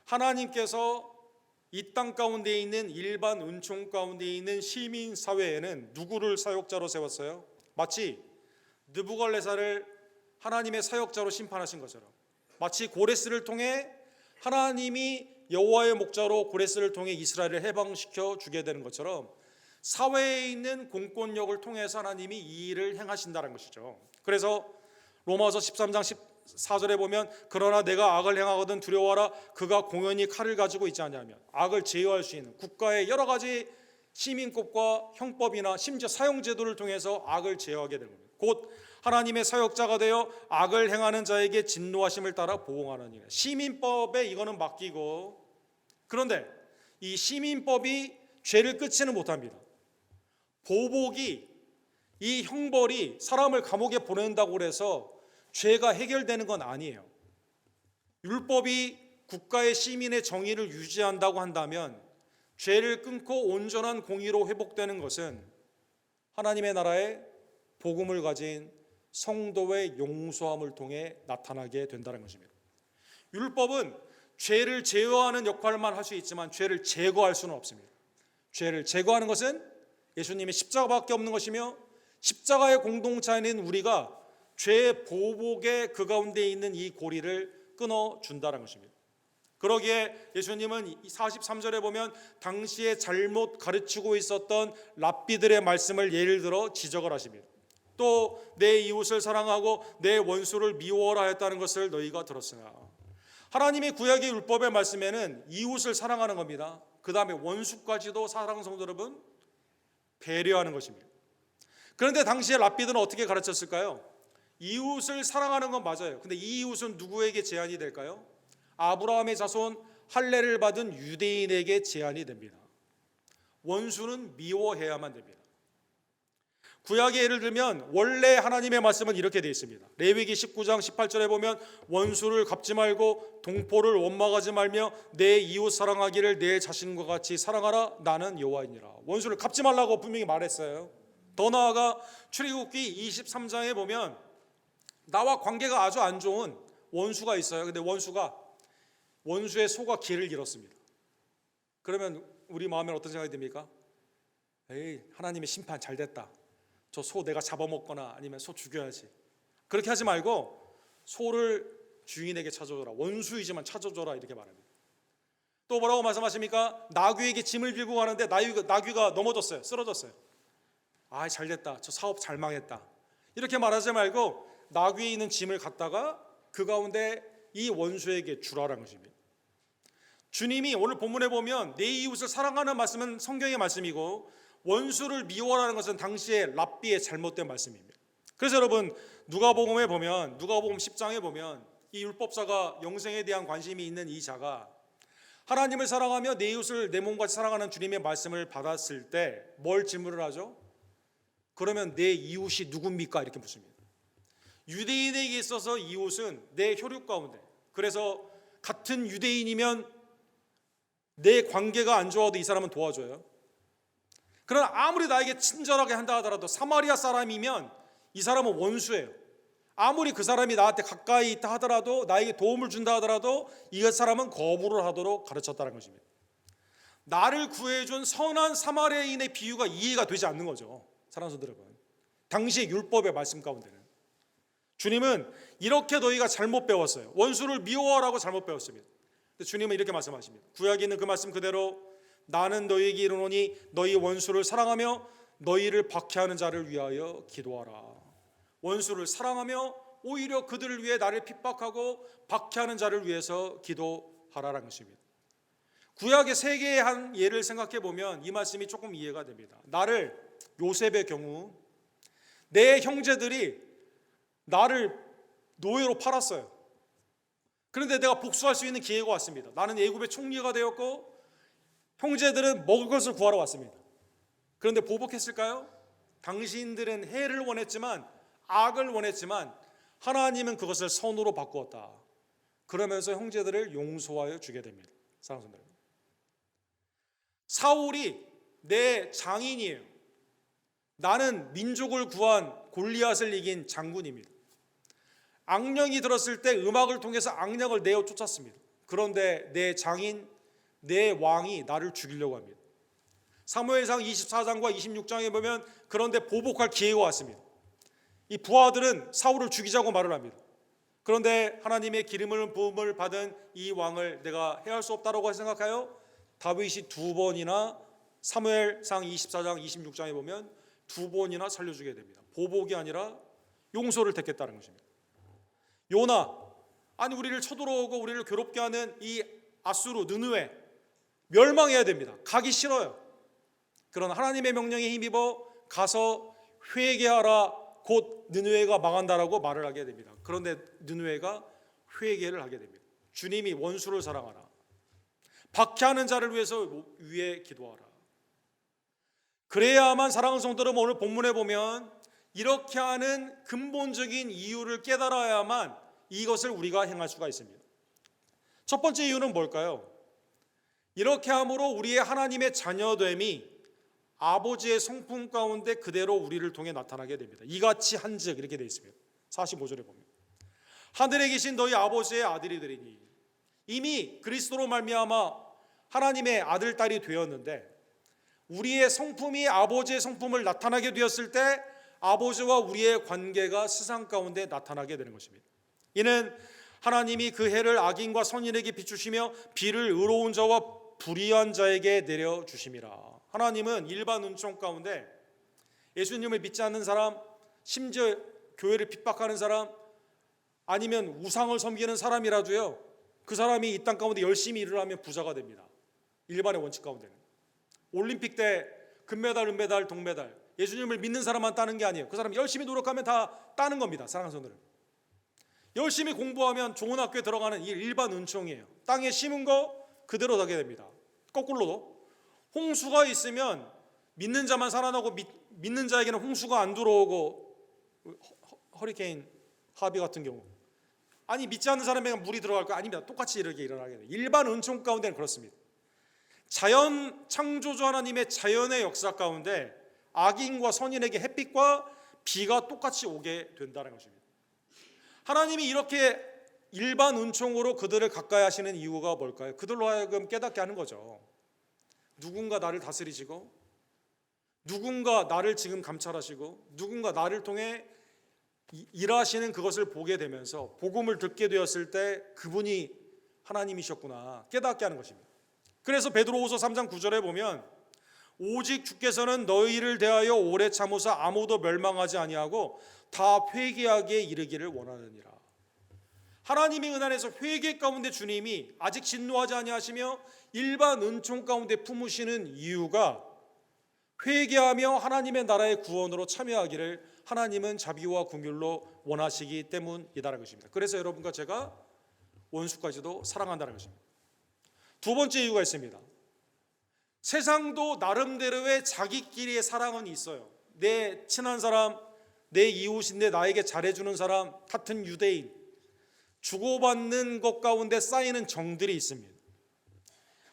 A: 하나님께서 이 땅 가운데 있는 일반 은총 가운데 있는 시민 사회에는 누구를 사역자로 세웠어요? 마치 느부갈네살을 하나님의 사역자로 심판하신 것처럼, 마치 고레스를 통해 하나님이 여호와의 목자로 고레스를 통해 이스라엘을 해방시켜 주게 되는 것처럼 사회에 있는 공권력을 통해서 하나님이 이 일을 행하신다는 것이죠. 그래서 로마서 13장 14절에 보면 그러나 내가 악을 행하거든 두려워하라 그가 공연히 칼을 가지고 있지 않냐면 악을 제어할 수 있는 국가의 여러 가지 시민법과 형법이나 심지어 사형제도를 통해서 악을 제어하게 되는 겁니다. 곧 하나님의 사역자가 되어 악을 행하는 자에게 진노하심을 따라 보응하는 일. 시민법에 이거는 맡기고, 그런데 이 시민법이 죄를 끊지는 못합니다. 보복이, 이 형벌이 사람을 감옥에 보낸다고 해서 죄가 해결되는 건 아니에요. 율법이 국가의 시민의 정의를 유지한다고 한다면 죄를 끊고 온전한 공의로 회복되는 것은 하나님의 나라의 복음을 가진 성도의 용서함을 통해 나타나게 된다는 것입니다. 율법은 죄를 제어하는 역할만 할 수 있지만 죄를 제거할 수는 없습니다. 죄를 제거하는 것은 예수님의 십자가밖에 없는 것이며 십자가의 공동체인 우리가 죄의 보복의 그 가운데 있는 이 고리를 끊어준다는 것입니다. 그러기에 예수님은 43절에 보면 당시에 잘못 가르치고 있었던 랍비들의 말씀을 예를 들어 지적을 하십니다. 또 내 이웃을 사랑하고 내 원수를 미워하라 했다는 것을 너희가 들었으나, 하나님의 구약의 율법의 말씀에는 이웃을 사랑하는 겁니다. 그 다음에 원수까지도 사랑하는 성도 여러분 배려하는 것입니다. 그런데 당시에 랍비들은 어떻게 가르쳤을까요? 이웃을 사랑하는 건 맞아요. 근데 이 이웃은 누구에게 제한이 될까요? 아브라함의 자손 할례를 받은 유대인에게 제한이 됩니다. 원수는 미워해야만 됩니다. 구약의 예를 들면 원래 하나님의 말씀은 이렇게 되어 있습니다. 레위기 19장 18절에 보면 원수를 갚지 말고 동포를 원망하지 말며 내 이웃 사랑하기를 내 자신과 같이 사랑하라 나는 여호와이니라. 원수를 갚지 말라고 분명히 말했어요. 더 나아가 출애굽기 23장에 보면 나와 관계가 아주 안 좋은 원수가 있어요. 근데 원수의 소가 길을 잃었습니다. 그러면 우리 마음에 어떤 생각이 듭니까? 에이, 하나님의 심판 잘 됐다. 저 소 내가 잡아먹거나 아니면 소 죽여야지. 그렇게 하지 말고 소를 주인에게 찾아줘라. 원수이지만 찾아줘라 이렇게 말합니다. 또 뭐라고 말씀하십니까? 나귀에게 짐을 들고 가는데 나귀가 넘어졌어요. 쓰러졌어요. 아, 잘 됐다. 저 사업 잘 망했다. 이렇게 말하지 말고 나귀에 있는 짐을 갖다가 그 가운데 이 원수에게 주라라는 것입니다. 주님이 오늘 본문에 보면 내 이웃을 사랑하는 말씀은 성경의 말씀이고 원수를 미워하라는 것은 당시의 랍비의 잘못된 말씀입니다. 그래서 여러분 누가복음에 보면 누가복음 10장에 보면 이 율법사가 영생에 대한 관심이 있는 이 자가 하나님을 사랑하며 내 이웃을 내 몸같이 사랑하는 주님의 말씀을 받았을 때 뭘 질문을 하죠? 그러면 내 이웃이 누굽니까? 이렇게 묻습니다. 유대인에게 있어서 이웃은 내 혈육 가운데, 그래서 같은 유대인이면 내 관계가 안 좋아도 이 사람은 도와줘요. 그러나 아무리 나에게 친절하게 한다 하더라도 사마리아 사람이면 이 사람은 원수예요. 아무리 그 사람이 나한테 가까이 있다 하더라도 나에게 도움을 준다 하더라도 이 사람은 거부를 하도록 가르쳤다는 것입니다. 나를 구해준 선한 사마리아인의 비유가 이해가 되지 않는 거죠. 사랑하는 성도 여러분, 당시의 율법의 말씀 가운데는 주님은 이렇게 너희가 잘못 배웠어요. 원수를 미워하라고 잘못 배웠습니다. 근데 주님은 이렇게 말씀하십니다. 구약에 있는 그 말씀 그대로 나는 너희에게 이르노니 너희 원수를 사랑하며 너희를 박해하는 자를 위하여 기도하라. 원수를 사랑하며 오히려 그들을 위해 나를 핍박하고 박해하는 자를 위해서 기도하라는 것입니다. 구약의 세 개의 한 예를 생각해 보면 이 말씀이 조금 이해가 됩니다. 나를 요셉의 경우 내 형제들이 나를 노예로 팔았어요. 그런데 내가 복수할 수 있는 기회가 왔습니다. 나는 애굽의 총리가 되었고 형제들은 먹을 것을 구하러 왔습니다. 그런데 보복했을까요? 당신들은 해를 원했지만, 악을 원했지만 하나님은 그것을 선으로 바꾸었다. 그러면서 형제들을 용서하여 주게 됩니다. 사랑하는 성도 여러분, 사울이 내 장인이에요. 나는 민족을 구한 골리앗을 이긴 장군입니다. 악령이 들었을 때 음악을 통해서 악령을 내어 쫓았습니다. 그런데 내 장인, 내 왕이 나를 죽이려고 합니다. 사무엘상 24장과 26장에 보면 그런데 보복할 기회가 왔습니다. 이 부하들은 사울을 죽이자고 말을 합니다. 그런데 하나님의 기름을 부음을 받은 이 왕을 내가 해할 수 없다라고 생각하여 다윗이 두 번이나 사무엘상 24장 26장에 보면 두 번이나 살려주게 됩니다. 보복이 아니라 용서를 택했다는 것입니다. 요나, 아니 우리를 쳐들어오고 우리를 괴롭게 하는 이 아수르 느느웨 멸망해야 됩니다. 가기 싫어요. 그러나 하나님의 명령에 힘입어 가서 회개하라, 곧 느느웨가 망한다라고 말을 하게 됩니다. 그런데 느느웨가 회개를 하게 됩니다. 주님이 원수를 사랑하라, 박해하는 자를 위해서 위에 기도하라. 그래야만 사랑하는 성도들은 오늘 본문에 보면 이렇게 하는 근본적인 이유를 깨달아야만 이것을 우리가 행할 수가 있습니다. 첫 번째 이유는 뭘까요? 이렇게 함으로 우리의 하나님의 자녀됨이 아버지의 성품 가운데 그대로 우리를 통해 나타나게 됩니다. 이같이 한즉 이렇게 되어 있습니다. 45절에 보면 하늘에 계신 너희 아버지의 아들이 되리니, 이미 그리스도로 말미암아 하나님의 아들 딸이 되었는데 우리의 성품이 아버지의 성품을 나타나게 되었을 때 아버지와 우리의 관계가 세상 가운데 나타나게 되는 것입니다. 이는 하나님이 그 해를 악인과 선인에게 비추시며 비를 의로운 자와 불의한 자에게 내려주심이라. 하나님은 일반 은총 가운데 예수님을 믿지 않는 사람, 심지어 교회를 핍박하는 사람, 아니면 우상을 섬기는 사람이라도요, 그 사람이 이 땅 가운데 열심히 일을 하면 부자가 됩니다. 일반의 원칙 가운데는 올림픽 때 금메달, 은메달, 동메달 예수님을 믿는 사람만 따는 게 아니에요. 그 사람이 열심히 노력하면 다 따는 겁니다. 사랑하는 성도들, 열심히 공부하면 좋은 학교에 들어가는 이 일반 은총이에요. 땅에 심은 거 그대로 나게 됩니다. 거꾸로도 홍수가 있으면 믿는 자만 살아나고 믿는 자에게는 홍수가 안 들어오고, 허리케인 하비 같은 경우, 아니 믿지 않는 사람에게 물이 들어갈 거 아닙니다. 똑같이 이렇게 일어나게 돼요. 일반 은총 가운데는 그렇습니다. 자연 창조주 하나님의 자연의 역사 가운데 악인과 선인에게 햇빛과 비가 똑같이 오게 된다는 것입니다. 하나님이 이렇게 일반 은총으로 그들을 가까이 하시는 이유가 뭘까요? 그들로 하여금 깨닫게 하는 거죠. 누군가 나를 다스리시고, 누군가 나를 지금 감찰하시고, 누군가 나를 통해 일하시는 그것을 보게 되면서 복음을 듣게 되었을 때 그분이 하나님이셨구나 깨닫게 하는 것입니다. 그래서 베드로후서 3장 9절에 보면 오직 주께서는 너희를 대하여 오래 참으사 아무도 멸망하지 아니하고 다 회개하게 이르기를 원하느니라. 하나님의 은혜에서 회개 가운데 주님이 아직 진노하지 아니하시며 일반 은총 가운데 품으시는 이유가 회개하며 하나님의 나라의 구원으로 참여하기를 하나님은 자비와 긍휼로 원하시기 때문이다라는 것입니다. 그래서 여러분과 제가 원수까지도 사랑한다는 것입니다. 두 번째 이유가 있습니다. 세상도 나름대로의 자기끼리의 사랑은 있어요. 내 친한 사람, 내 이웃인데 나에게 잘해주는 사람, 같은 유대인, 주고받는 것 가운데 쌓이는 정들이 있습니다.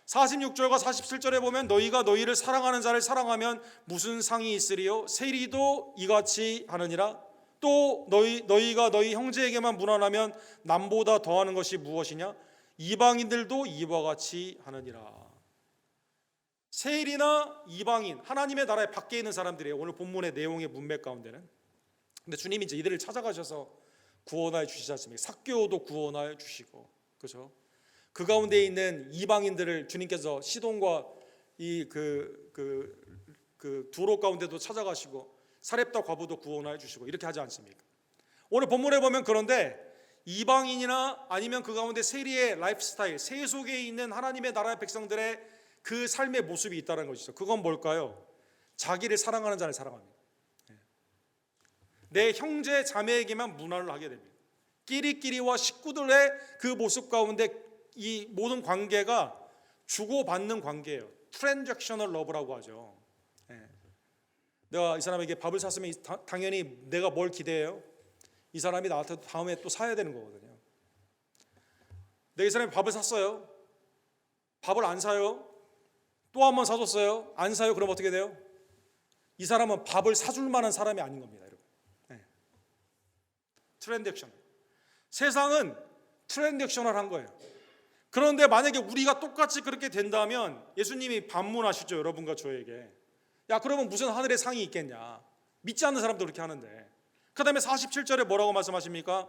A: 46절과 47절에 보면 너희가 너희를 사랑하는 자를 사랑하면 무슨 상이 있으리요? 세리도 이같이 하느니라. 또 너희가 너희 형제에게만 무난하면 남보다 더하는 것이 무엇이냐? 이방인들도 이와 같이 하느니라. 세리나 이방인, 하나님의 나라의 밖에 있는 사람들이에요. 오늘 본문의 내용의 문맥 가운데는. 근데 주님이 이제 이들을 찾아가셔서 구원하여 주시지 않습니까? 삭개오도 구원하여 주시고, 그렇죠? 그 가운데 있는 이방인들을 주님께서 시돈과 이 두로 가운데도 찾아가시고 사렙다 과부도 구원하여 주시고 이렇게 하지 않습니까? 오늘 본문에 보면 그런데 이방인이나 아니면 그 가운데 세리의 라이프 스타일, 세 속에 있는 하나님의 나라의 백성들의 그 삶의 모습이 있다는 것이죠. 그건 뭘까요? 자기를 사랑하는 자를 사랑합니다. 내 형제 자매에게만 문화를 하게 됩니다. 끼리끼리와 식구들의 그 모습 가운데 이 모든 관계가 주고받는 관계예요. 트랜잭셔널 러브라고 하죠. 내가 이 사람에게 밥을 샀으면 당연히 내가 뭘 기대해요? 이 사람이 나한테 다음에 또 사야 되는 거거든요. 내가 이 사람이 밥을 샀어요. 밥을 안 사요. 또 한 번 사줬어요. 안 사요. 그럼 어떻게 돼요? 이 사람은 밥을 사줄 만한 사람이 아닌 겁니다, 여러분. 트랜잭션. 세상은 트랜잭셔널한 거예요. 그런데 만약에 우리가 똑같이 그렇게 된다면 예수님이 반문하시죠, 여러분과 저에게. 야, 그러면 무슨 하늘의 상이 있겠냐? 믿지 않는 사람도 그렇게 하는데. 그 다음에 47절에 뭐라고 말씀하십니까?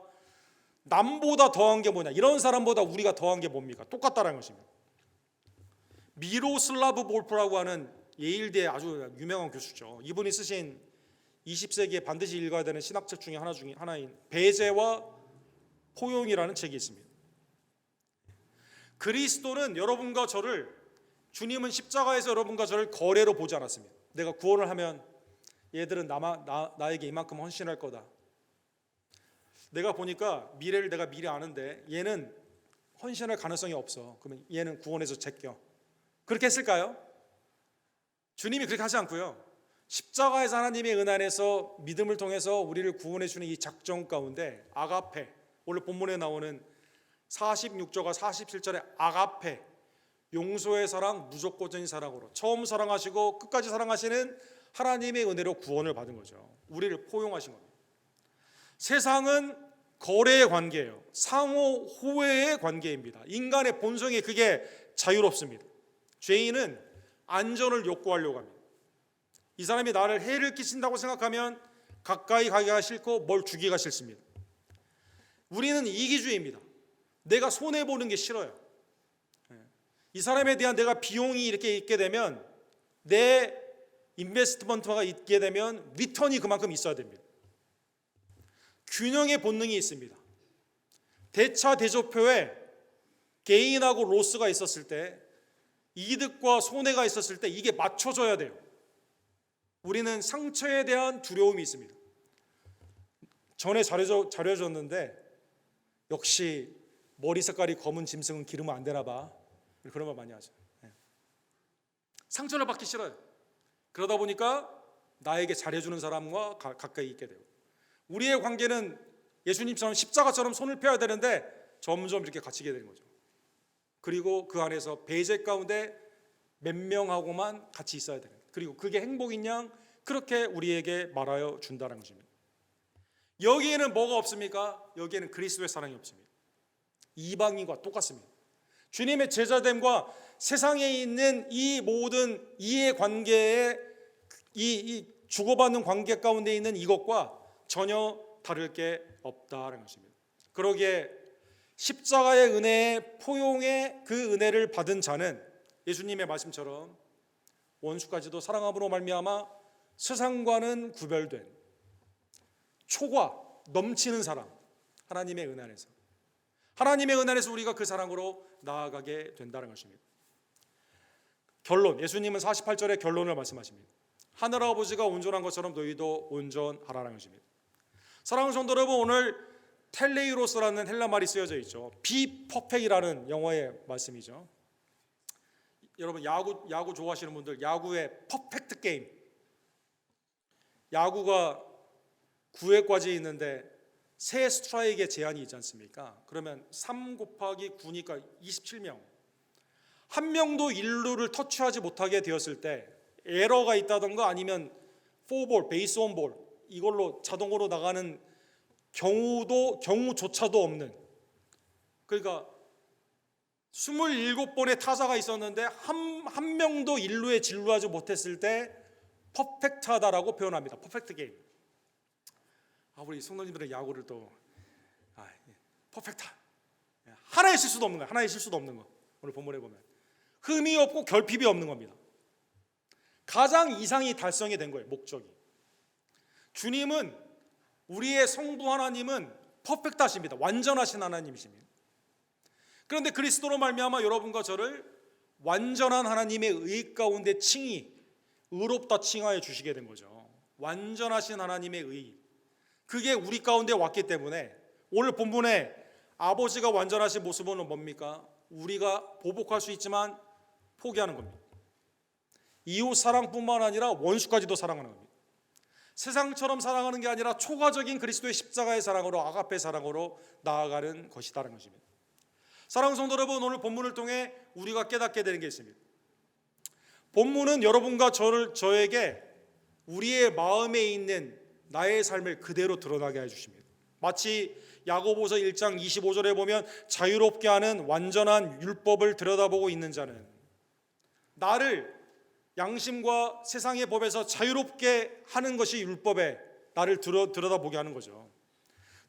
A: 남보다 더한 게 뭐냐? 이런 사람보다 우리가 더한 게 뭡니까? 똑같다라는 것입니다. 미로슬라브 볼프라고 하는 예일대 아주 유명한 교수죠. 이분이 쓰신 20세기에 반드시 읽어야 되는 신학책 중에 하나인 배제와 포용이라는 책이 있습니다. 그리스도는 여러분과 저를, 주님은 십자가에서 여러분과 저를 거래로 보지 않았습니다. 내가 구원을 하면 얘들은 나에게 이만큼 헌신할 거다. 내가 보니까 미래를 내가 미리 아는데 얘는 헌신할 가능성이 없어. 그러면 얘는 구원에서 제껴. 그렇게 했을까요? 주님이 그렇게 하지 않고요. 십자가에서 하나님의 은혜 안에서 믿음을 통해서 우리를 구원해 주는 이 작정 가운데 아가페, 오늘 본문에 나오는 46절과 47절의 아가페, 용서의 사랑, 무조건적인 사랑으로 처음 사랑하시고 끝까지 사랑하시는 하나님의 은혜로 구원을 받은 거죠. 우리를 포용하신 겁니다. 세상은 거래의 관계예요. 상호 호혜의 관계입니다. 인간의 본성이 그게 자유롭습니다. 죄인은 안전을 욕구하려고 합니다. 이 사람이 나를 해를 끼친다고 생각하면 가까이 가기가 싫고 뭘 주기가 싫습니다. 우리는 이기주의입니다. 내가 손해보는 게 싫어요. 이 사람에 대한 내가 비용이 이렇게 있게 되면, 내 인베스트먼트가 있게 되면 리턴이 그만큼 있어야 됩니다. 균형의 본능이 있습니다. 대차 대조표에 게인하고 로스가 있었을 때, 이득과 손해가 있었을 때 이게 맞춰져야 돼요. 우리는 상처에 대한 두려움이 있습니다. 전에 잘해줬는데 역시 머리 색깔이 검은 짐승은 기르면 안 되나 봐. 그런 말 많이 하죠. 상처를 받기 싫어요. 그러다 보니까 나에게 잘해주는 사람과 가까이 있게 되고, 우리의 관계는 예수님처럼 십자가처럼 손을 펴야 되는데 점점 이렇게 갇히게 되는 거죠. 그리고 그 안에서 배제 가운데 몇 명하고만 같이 있어야 되는, 그리고 그게 행복인 양 그렇게 우리에게 말하여 준다는 것입니다. 여기에는 뭐가 없습니까? 여기에는 그리스도의 사랑이 없습니다. 이방인과 똑같습니다. 주님의 제자됨과 세상에 있는 이 모든 이해 관계에 이 주고받는 관계 가운데 있는 이것과 전혀 다를 게 없다는 것입니다. 그러기에 십자가의 은혜의 포용의 그 은혜를 받은 자는 예수님의 말씀처럼 원수까지도 사랑함으로 말미암아 세상과는 구별된 초과 넘치는 사랑, 하나님의 은혜 안에서, 하나님의 은혜 안에서 우리가 그 사랑으로 나아가게 된다는 것입니다. 결론, 예수님은 48절의 결론을 말씀하십니다. 하늘아버지가 온전한 것처럼 너희도 온전하라는 것입니다. 사랑하는 성도 여러분, 오늘 텔레이로스라는 헬라 말이 쓰여져 있죠. 비 퍼펙이라는 영어의 말씀이죠. 여러분 야구 좋아하시는 분들, 야구의 퍼펙트 게임, 야구가 9회까지 있는데 3 스트라이크의 제한이 있지 않습니까? 그러면 3 곱하기 9니까 27명, 한 명도 1루를 터치하지 못하게 되었을 때 에러가 있다던가 아니면 4볼, 베이스 원볼 이걸로 자동으로 나가는 경우조차도 없는, 그러니까 27번의 타자가 있었는데 한 명도 1루에 진루하지 못했을 때 퍼펙트하다라고 표현합니다. 퍼펙트 게임. 우리 성도님들은 야구를 또 퍼펙트, 하나의 실수도 없는 거예요. 하나의 실수도 없는 거. 오늘 본문에 보면 흠이 없고 결핍이 없는 겁니다. 가장 이상이 달성이 된 거예요. 목적이. 주님은, 우리의 성부 하나님은 퍼펙트하십니다. 완전하신 하나님이십니다. 그런데 그리스도로 말미암아 여러분과 저를 완전한 하나님의 의 가운데 칭의, 의롭다 칭하여 주시게 된 거죠. 완전하신 하나님의 의, 그게 우리 가운데 왔기 때문에 오늘 본문에 아버지가 완전하신 모습은 뭡니까? 우리가 보복할 수 있지만 포기하는 겁니다. 이웃 사랑뿐만 아니라 원수까지도 사랑하는 겁니다. 세상처럼 사랑하는 게 아니라 초과적인 그리스도의 십자가의 사랑으로, 아가페 사랑으로 나아가는 것이다라는 것입니다. 사랑하는 성도 여러분, 오늘 본문을 통해 우리가 깨닫게 되는 게 있습니다. 본문은 여러분과 저에게 우리의 마음에 있는 나의 삶을 그대로 드러나게 해주십니다. 마치 야고보서 1장 25절에 보면 자유롭게 하는 완전한 율법을 들여다보고 있는 자는, 나를 양심과 세상의 법에서 자유롭게 하는 것이 율법에 나를 들여다보게 하는 거죠.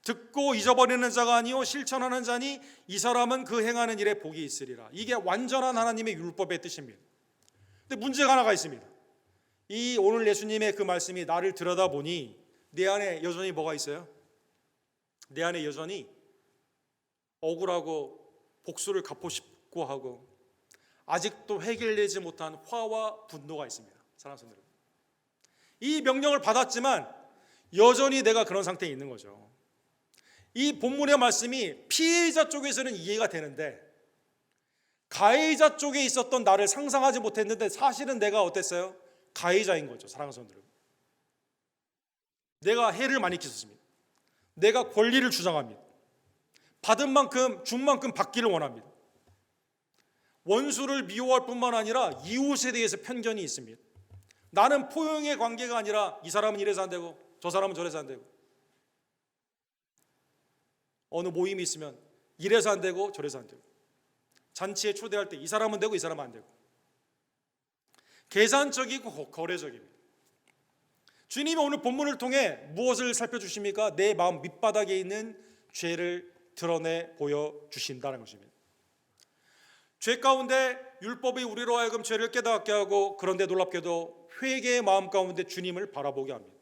A: 듣고 잊어버리는 자가 아니요 실천하는 자니 이 사람은 그 행하는 일에 복이 있으리라. 이게 완전한 하나님의 율법의 뜻입니다. 근데 문제가 하나가 있습니다. 이 오늘 예수님의 그 말씀이 나를 들여다보니 내 안에 여전히 뭐가 있어요? 내 안에 여전히 억울하고 복수를 갚고 싶고 하고 아직도 해결되지 못한 화와 분노가 있습니다. 사랑하는 성도 여러분, 이 명령을 받았지만 여전히 내가 그런 상태에 있는 거죠. 이 본문의 말씀이 피해자 쪽에서는 이해가 되는데 가해자 쪽에 있었던 나를 상상하지 못했는데 사실은 내가 어땠어요? 가해자인 거죠. 사랑하는 성도 여러분, 내가 해를 많이 끼쳤습니다. 내가 권리를 주장합니다. 받은 만큼 준 만큼 받기를 원합니다. 원수를 미워할 뿐만 아니라 이웃에 대해서 편견이 있습니다. 나는 포용의 관계가 아니라 이 사람은 이래서 안 되고 저 사람은 저래서 안 되고, 어느 모임이 있으면 이래서 안 되고 저래서 안 되고, 잔치에 초대할 때 이 사람은 되고 이 사람은 안 되고, 계산적이고 거래적입니다. 주님이 오늘 본문을 통해 무엇을 살펴주십니까? 내 마음 밑바닥에 있는 죄를 드러내 보여주신다는 것입니다. 죄 가운데 율법이 우리로 하여금 죄를 깨닫게 하고, 그런데 놀랍게도 회개의 마음 가운데 주님을 바라보게 합니다.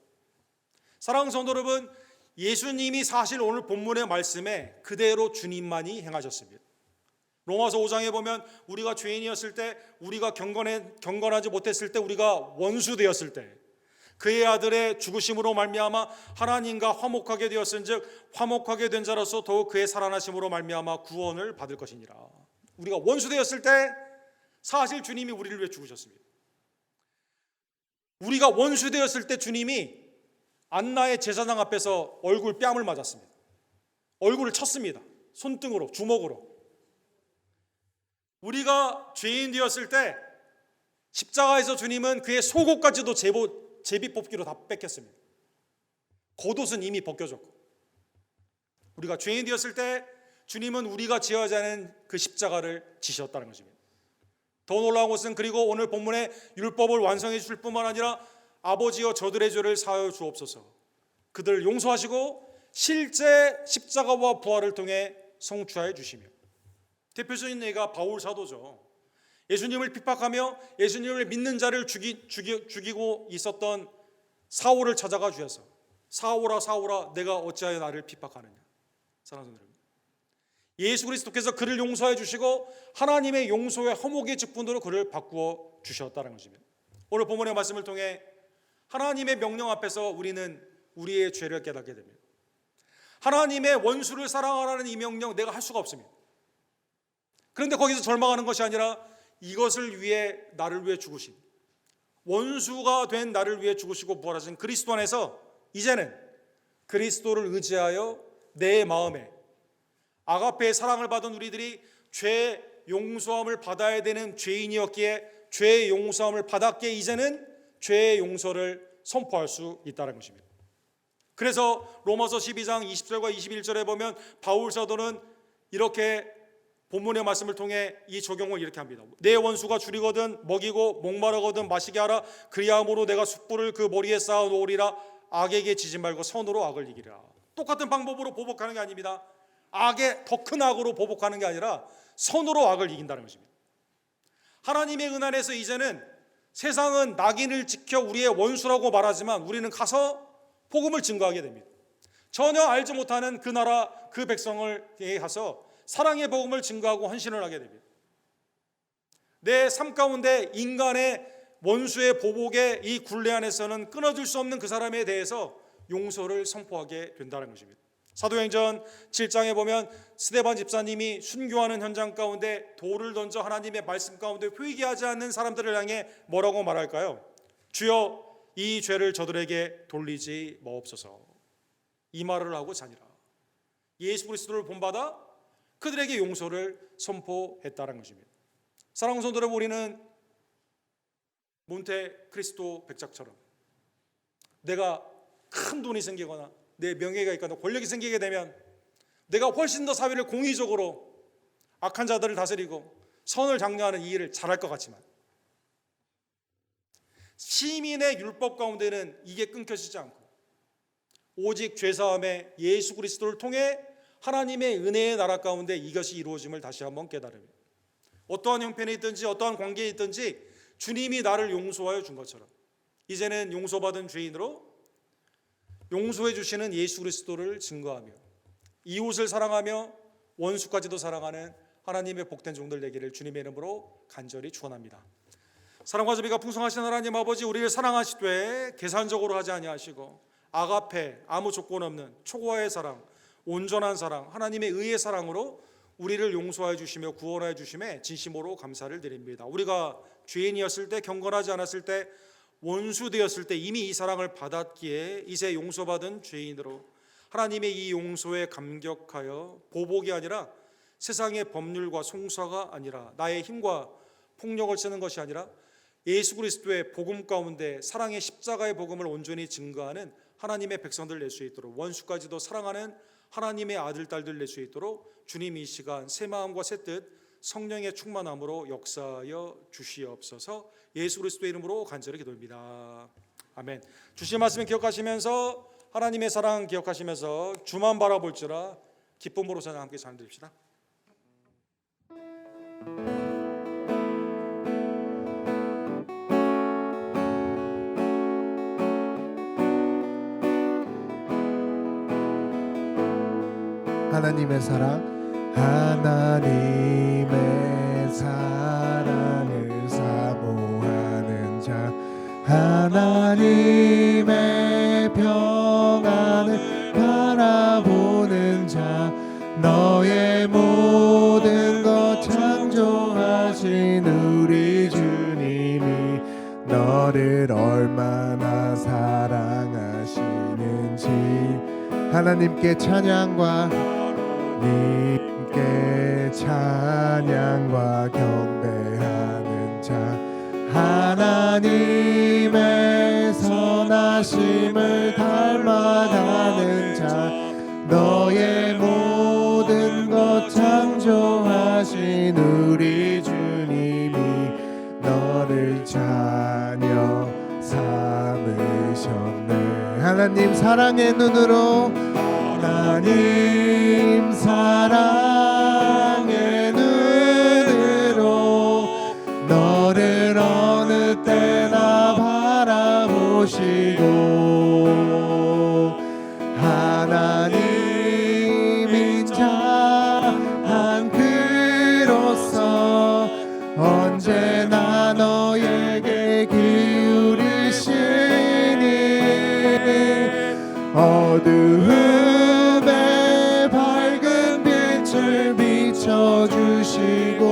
A: 사랑하는 성도 여러분, 예수님이 사실 오늘 본문의 말씀에 그대로 주님만이 행하셨습니다. 로마서 5장에 보면 우리가 죄인이었을 때, 우리가 경건하지 못했을 때, 우리가 원수 되었을 때 그의 아들의 죽으심으로 말미암아 하나님과 화목하게 되었은즉 화목하게 된 자로서 더욱 그의 살아나심으로 말미암아 구원을 받을 것이니라. 우리가 원수 되었을 때 사실 주님이 우리를 위해 죽으셨습니다. 우리가 원수 되었을 때 주님이 안나의 제사장 앞에서 얼굴 뺨을 맞았습니다. 얼굴을 쳤습니다. 손등으로, 주먹으로. 우리가 죄인 되었을 때 십자가에서 주님은 그의 속옷까지도 제비 뽑기로 다 뺏겼습니다. 겉옷은 이미 벗겨졌고, 우리가 죄인 되었을 때 주님은 우리가 지어야 하는 그 십자가를 지셨다는 것입니다. 더 놀라운 것은, 그리고 오늘 본문에 율법을 완성해 주실 뿐만 아니라 아버지여 저들의 죄를 사하여 주옵소서, 그들을 용서하시고 실제 십자가와 부활을 통해 성취하여 주시며, 대표적인 예가 바울 사도죠. 예수님을 핍박하며 예수님을 믿는 자를 죽이고 있었던 사울을 찾아가 주셔서 사울아 사울아 내가 어찌하여 나를 핍박하느냐. 사랑하는 여러분, 예수 그리스도께서 그를 용서해 주시고 하나님의 용서의 허목의 직분으로 그를 바꾸어 주셨다는 것입니다. 오늘 본문의 말씀을 통해 하나님의 명령 앞에서 우리는 우리의 죄를 깨닫게 됩니다. 하나님의 원수를 사랑하라는 이 명령 내가 할 수가 없습니다. 그런데 거기서 절망하는 것이 아니라 이것을 위해 나를 위해 죽으신, 원수가 된 나를 위해 죽으시고 부활하신 그리스도 안에서 이제는 그리스도를 의지하여 내 마음에 아가페의 사랑을 받은 우리들이 죄 용서함을 받아야 되는 죄인이었기에 죄 용서함을 받았기에 이제는 죄의 용서를 선포할 수 있다는 것입니다. 그래서 로마서 12장 20절과 21절에 보면 바울 사도는 이렇게 본문의 말씀을 통해 이 적용을 이렇게 합니다. 내 원수가 줄이거든 먹이고 목마르거든 마시게 하라. 그리함으로 내가 숯불을 그 머리에 쌓아 놓으리라. 악에게 지지 말고 선으로 악을 이기라. 똑같은 방법으로 보복하는 게 아닙니다. 악에 더 큰 악으로 보복하는 게 아니라 선으로 악을 이긴다는 것입니다. 하나님의 은혜 안에서 이제는 세상은 낙인을 지켜 우리의 원수라고 말하지만 우리는 가서 복음을 증거하게 됩니다. 전혀 알지 못하는 그 나라 그 백성을 가서 사랑의 복음을 증거하고 헌신을 하게 됩니다. 내 삶 가운데 인간의 원수의 보복의 이 굴레 안에서는 끊어질 수 없는 그 사람에 대해서 용서를 선포하게 된다는 것입니다. 사도행전 7장에 보면 스데반 집사님이 순교하는 현장 가운데 돌을 던져 하나님의 말씀 가운데 회개하지 않는 사람들을 향해 뭐라고 말할까요? 주여 이 죄를 저들에게 돌리지 마옵소서. 이 말을 하고 자니라. 예수 그리스도를 본받아 그들에게 용서를 선포했다는 것입니다. 사랑하는 성도 여러분, 우리는 몬테크리스토 백작처럼 내가 큰 돈이 생기거나 내 명예가 있거나 권력이 생기게 되면 내가 훨씬 더 사회를 공의적으로 악한 자들을 다스리고 선을 장려하는 이 일을 잘할 것 같지만 시민의 율법 가운데는 이게 끊겨지지 않고 오직 죄사함의 예수 그리스도를 통해 하나님의 은혜의 나라 가운데 이것이 이루어짐을 다시 한번 깨달으며 어떠한 형편에 있든지 어떠한 관계에 있든지 주님이 나를 용서하여 준 것처럼 이제는 용서받은 죄인으로 용서해 주시는 예수 그리스도를 증거하며 이웃을 사랑하며 원수까지도 사랑하는 하나님의 복된 종들 되기를 주님의 이름으로 간절히 축원합니다. 사랑과 자비가 풍성하신 하나님 아버지, 우리를 사랑하시되 계산적으로 하지 아니하시고 아가페, 아무 조건 없는 초고화의 사랑, 온전한 사랑, 하나님의 의의 사랑으로 우리를 용서하여 주시며 구원하여 주심에 진심으로 감사를 드립니다. 우리가 죄인이었을 때, 경건하지 않았을 때, 원수 되었을 때 이미 이 사랑을 받았기에 이제 용서받은 죄인으로 하나님의 이 용서에 감격하여 보복이 아니라 세상의 법률과 송사가 아니라 나의 힘과 폭력을 쓰는 것이 아니라 예수 그리스도의 복음 가운데 사랑의 십자가의 복음을 온전히 증거하는 하나님의 백성들 낼 수 있도록 원수까지도 사랑하는 하나님의 아들 딸들 낼 수 있도록 주님 이 시간 새 마음과 새 뜻 성령의 충만함으로 역사하여 주시옵소서. 예수 그리스도의 이름으로 간절히 기도합니다. 아멘. 주신 말씀 기억하시면서 하나님의 사랑 기억하시면서 주만 바라볼지라 기쁨으로 저는 함께 잠드립시다.
B: 하나님의 사랑, 하나님의 사랑을 사모하는 자, 하나님의 평안을 바라보는 자, 너의 모든 것 창조하신 우리 주님이 너를 얼마나 사랑하시는지 하나님께 찬양과 님께 찬양과 경배하는 자, 하나님의 선하심을 닮아가는 자, 너의 모든 것 창조하신 우리 주님이 너를 자녀 삼으셨네. 하나님 사랑의 눈으로, 하나님 사랑의 눈으로 너를 어느 때나 바라보시고 하나님인 자 한 그로서 언제나 너에게 기울이시니 어두움에 밝은 빛을 비춰주시고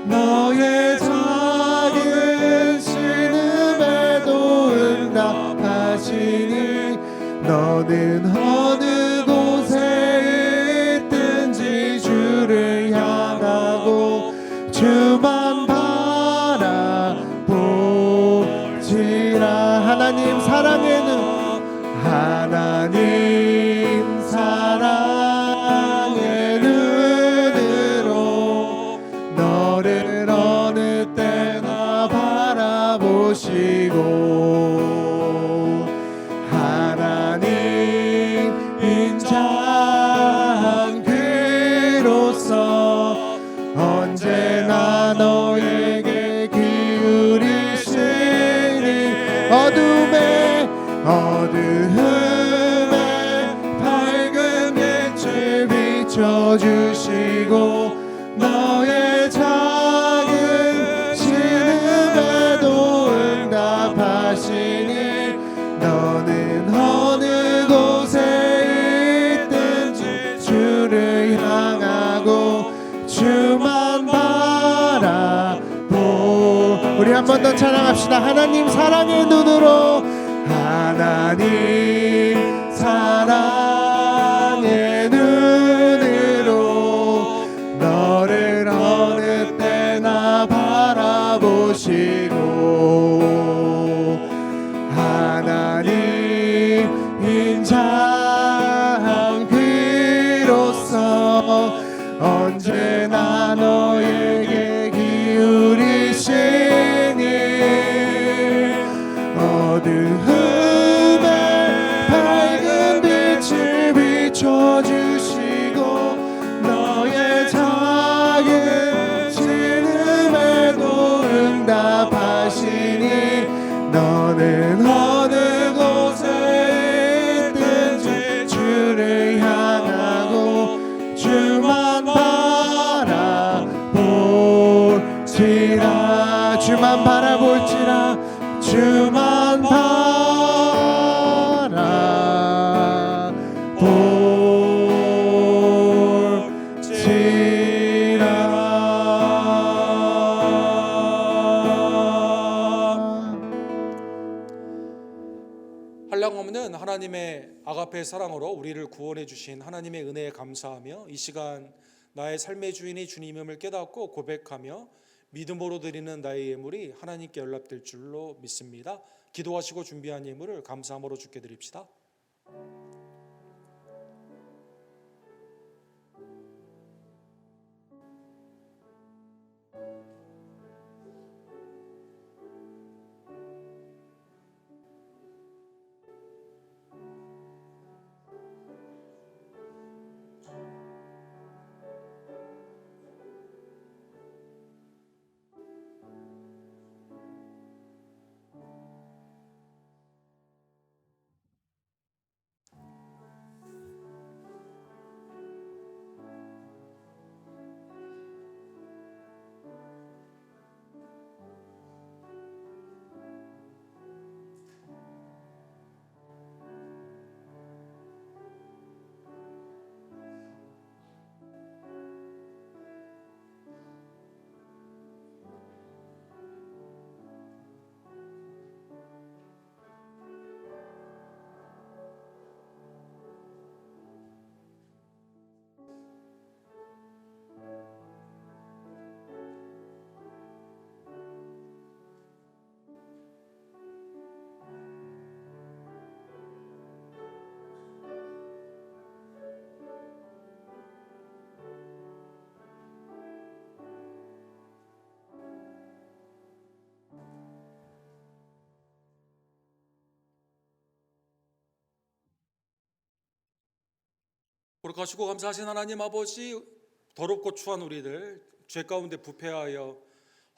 B: 너의 작은 신음에도 응답하시니 너는 어느 곳에 있든지 주를 향하고 주만 바라보지라. 하나님 사랑의 눈, 하나님 사랑의 눈으로 너를 어느 때나 바라보시고 하나님인 자 한 그로서 언제나 너에게 기울이시니 어둠에 밝은 빛을 비춰주시고 너의 작은 신음에도 응답하시니 너는 어느 곳에 있든 우리 한 번 더 찬양합시다. 하나님 사랑의 눈으로, 하나님 사랑의 눈으로 너를 어느 때나 바라보시고, 하나님 인자한 귀로서 언제나 너에게 기울이시니, 어두움에 밝은 빛을 비춰주시고 너의 작은 신음에도 응답하시니, 너는 어느 곳에 있든지 주를 향하고 주만 바라볼지라, 주만 바라볼지라, 주만
A: 한량없는 하나님의 아가페 사랑으로 우리를 구원해 주신 하나님의 은혜에 감사하며, 이 시간 나의 삶의 주인이 주님임을 깨닫고 고백하며 믿음으로 드리는 나의 예물이 하나님께 연락될 줄로 믿습니다. 기도하시고 준비한 예물을 감사함으로 주께 드립시다. 거룩하시고 감사하신 하나님 아버지, 더럽고 추한 우리들, 죄 가운데 부패하여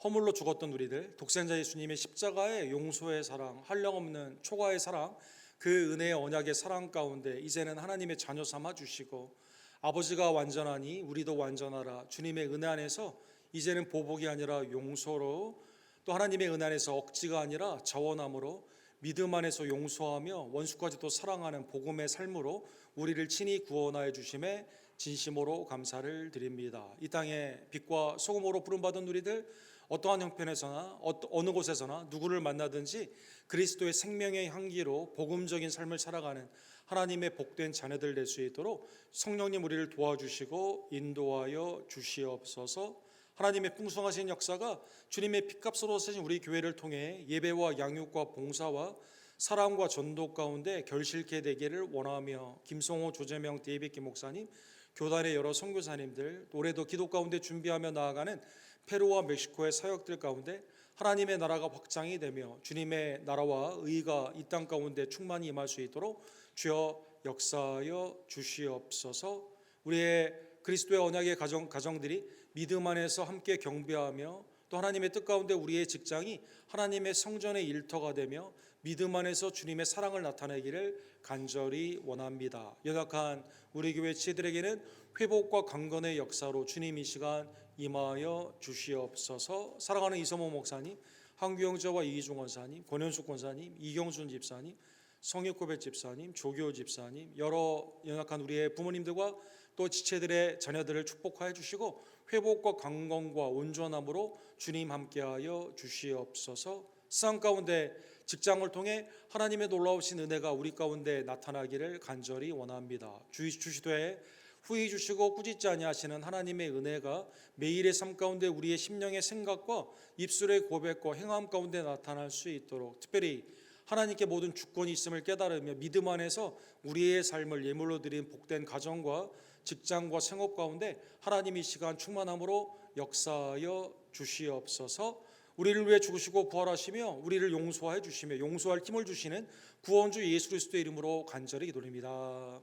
A: 허물로 죽었던 우리들, 독생자 예수님의 십자가의 용서의 사랑, 한량없는 초과의 사랑, 그 은혜의 언약의 사랑 가운데 이제는 하나님의 자녀 삼아 주시고, 아버지가 완전하니 우리도 완전하라, 주님의 은혜 안에서 이제는 보복이 아니라 용서로, 또 하나님의 은혜 안에서 억지가 아니라 자원함으로, 믿음 안에서 용서하며 원수까지도 사랑하는 복음의 삶으로 우리를 친히 구원하여 주심에 진심으로 감사를 드립니다. 이 땅에 빛과 소금으로 부름받은 우리들, 어떠한 형편에서나 어느 곳에서나 누구를 만나든지 그리스도의 생명의 향기로 복음적인 삶을 살아가는 하나님의 복된 자녀들 될 수 있도록 성령님 우리를 도와주시고 인도하여 주시옵소서. 하나님의 풍성하신 역사가 주님의 피값으로 사신 우리 교회를 통해 예배와 양육과 봉사와 사랑과 전도 가운데 결실케 되기를 원하며, 김성호, 조재명, 데이빗 김 목사님, 교단의 여러 선교사님들, 올해도 기도 가운데 준비하며 나아가는 페루와 멕시코의 사역들 가운데 하나님의 나라가 확장이 되며 주님의 나라와 의가 이 땅 가운데 충만히 임할 수 있도록 주여 역사하여 주시옵소서. 우리의 그리스도의 언약의 가정들이 믿음 안에서 함께 경배하며, 또 하나님의 뜻 가운데 우리의 직장이 하나님의 성전의 일터가 되며 믿음 안에서 주님의 사랑을 나타내기를 간절히 원합니다. 연약한 우리 교회 지체들에게는 회복과 강건의 역사로 주님 이 시간 임하여 주시옵소서. 사랑하는 이성모 목사님, 한규영저와 이희중 원사님, 권현숙 권사님, 이경순 집사님, 성육고백 집사님, 조교 집사님, 여러 연약한 우리의 부모님들과 또 지체들의 자녀들을 축복하여 주시고, 회복과 강건과 온전함으로 주님 함께하여 주시옵소서. 세상 가운데 직장을 통해 하나님의 놀라우신 은혜가 우리 가운데 나타나기를 간절히 원합니다. 주시되 후히 주시고 꾸짖지 아니하시는 하나님의 은혜가 매일의 삶 가운데 우리의 심령의 생각과 입술의 고백과 행함 가운데 나타날 수 있도록, 특별히 하나님께 모든 주권이 있음을 깨달으며 믿음 안에서 우리의 삶을 예물로 드린 복된 가정과 직장과 생업 가운데 하나님이 이 시간 충만함으로 역사하여 주시옵소서. 우리를 위해 죽으시고 부활하시며 우리를 용서해 주시며 용서할 힘을 주시는 구원주 예수 그리스도의 이름으로 간절히 기도드립니다.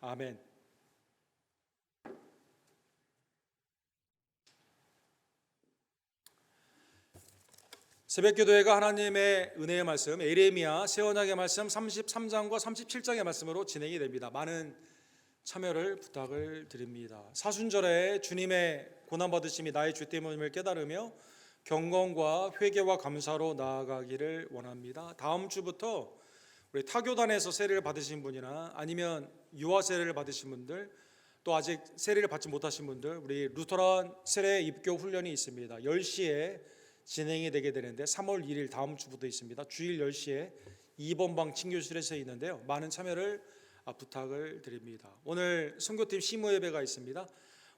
A: 아멘. 새벽기도회가 하나님의 은혜의 말씀 에레미야 새 언약의 말씀 33장과 37장의 말씀으로 진행이 됩니다. 많은 참여를 부탁을 드립니다. 사순절에 주님의 고난받으심이 나의 죄 때문임을 깨달으며 경건과 회개와 감사로 나아가기를 원합니다. 다음 주부터 우리 타교단에서 세례를 받으신 분이나 아니면 유아 세례를 받으신 분들, 또 아직 세례를 받지 못하신 분들, 우리 루터란 세례 입교 훈련이 있습니다. 10시에 진행이 되게 되는데 3월 1일 다음 주부터 있습니다. 주일 10시에 2번 방 친교실에서 있는데요. 많은 참여를 부탁을 드립니다. 오늘 선교팀 시무 예배가 있습니다.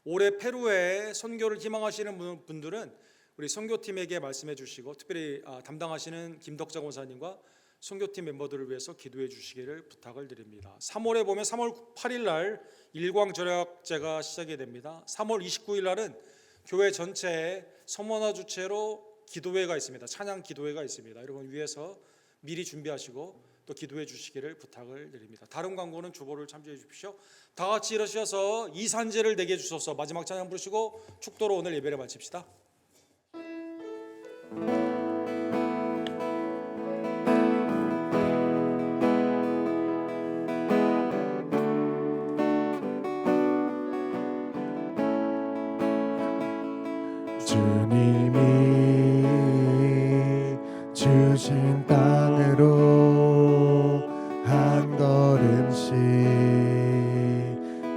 A: 올해 페루에 선교를 희망하시는 분들은 우리 선교팀에게 말씀해 주시고, 특별히 담당하시는 김덕자 권사님과 선교팀 멤버들을 위해서 기도해 주시기를 부탁을 드립니다. 3월에 보면 3월 8일 날 일광절약제가 시작이 됩니다. 3월 29일 날은 교회 전체에 서머나 주체로 기도회가 있습니다. 찬양 기도회가 있습니다. 여러분 위해서 미리 준비하시고 또 기도해 주시기를 부탁을 드립니다. 다른 광고는 주보를 참조해 주십시오. 다 같이 일어서셔서 이산제를 내게 주소서. 마지막 찬양 부르시고 축도로 오늘 예배를 마칩시다.
B: 주님이 주신 땅으로 한 걸음씩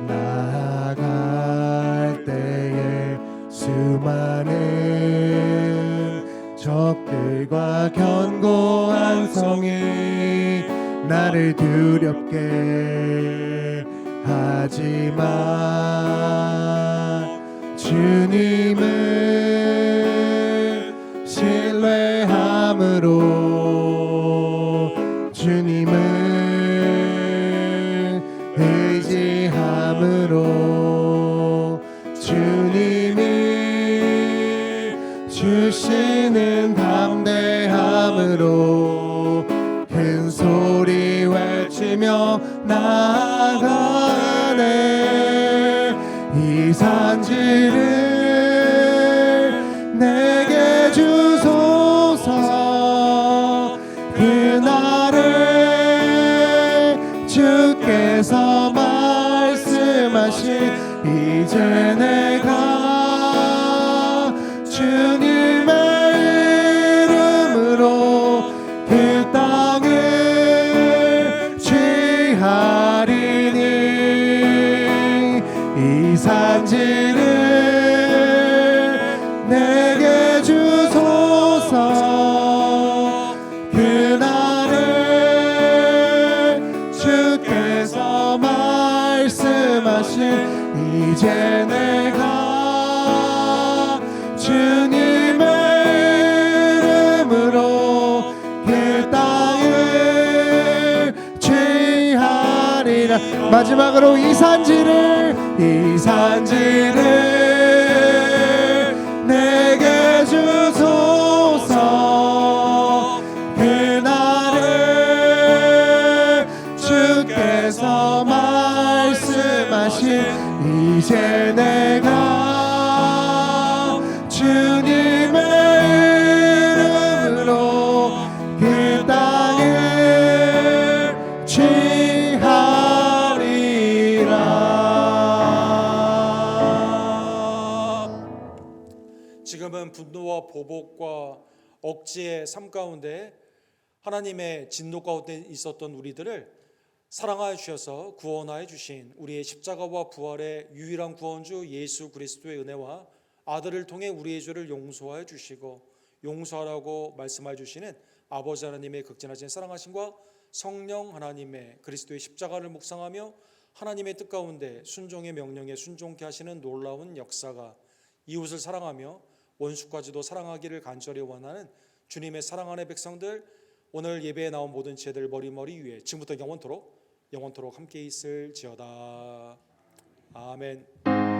B: 나아갈 때에 수많은 적들과 견고한 성이 나를 두렵게 하지만 주님을 신뢰함으로 주님을 의지함으로 주님이 주시는 담대함으로 큰 소리 외치며 나아가네. 이 산지를 내게 주소서. 그날을 주께서 말씀하신 이제 내가 주님의 이름으로 그 땅을 취하리니. 이 산지를 내게 주소서. 그날을 주께서 말씀하신 이제 내가 주님의 이름으로 그 땅을 취하리라. 마지막으로 이 산지를 내게 주소서. 그날을 주께서 말씀하신 이제 내가 주님의 이름으로 그 땅을 취하리라.
A: 지금은 분노와 보복과 억지의 삶 가운데 하나님의 진노 가운데 있었던 우리들을 사랑하여 주셔서 구원하여 주신 우리의 십자가와 부활의 유일한 구원주 예수 그리스도의 은혜와 아들을 통해 우리의 죄를 용서하여 주시고 용서하라고 말씀해 주시는 아버지 하나님의 극진하신 사랑하심과 성령 하나님의 그리스도의 십자가를 묵상하며 하나님의 뜻 가운데 순종의 명령에 순종케 하시는 놀라운 역사가 이웃을 사랑하며 원수까지도 사랑하기를 간절히 원하는 주님의 사랑 안의 백성들, 오늘 예배에 나온 모든 죄들 머리머리 위에 지금부터 영원토록 함께 있을지어다. 아멘.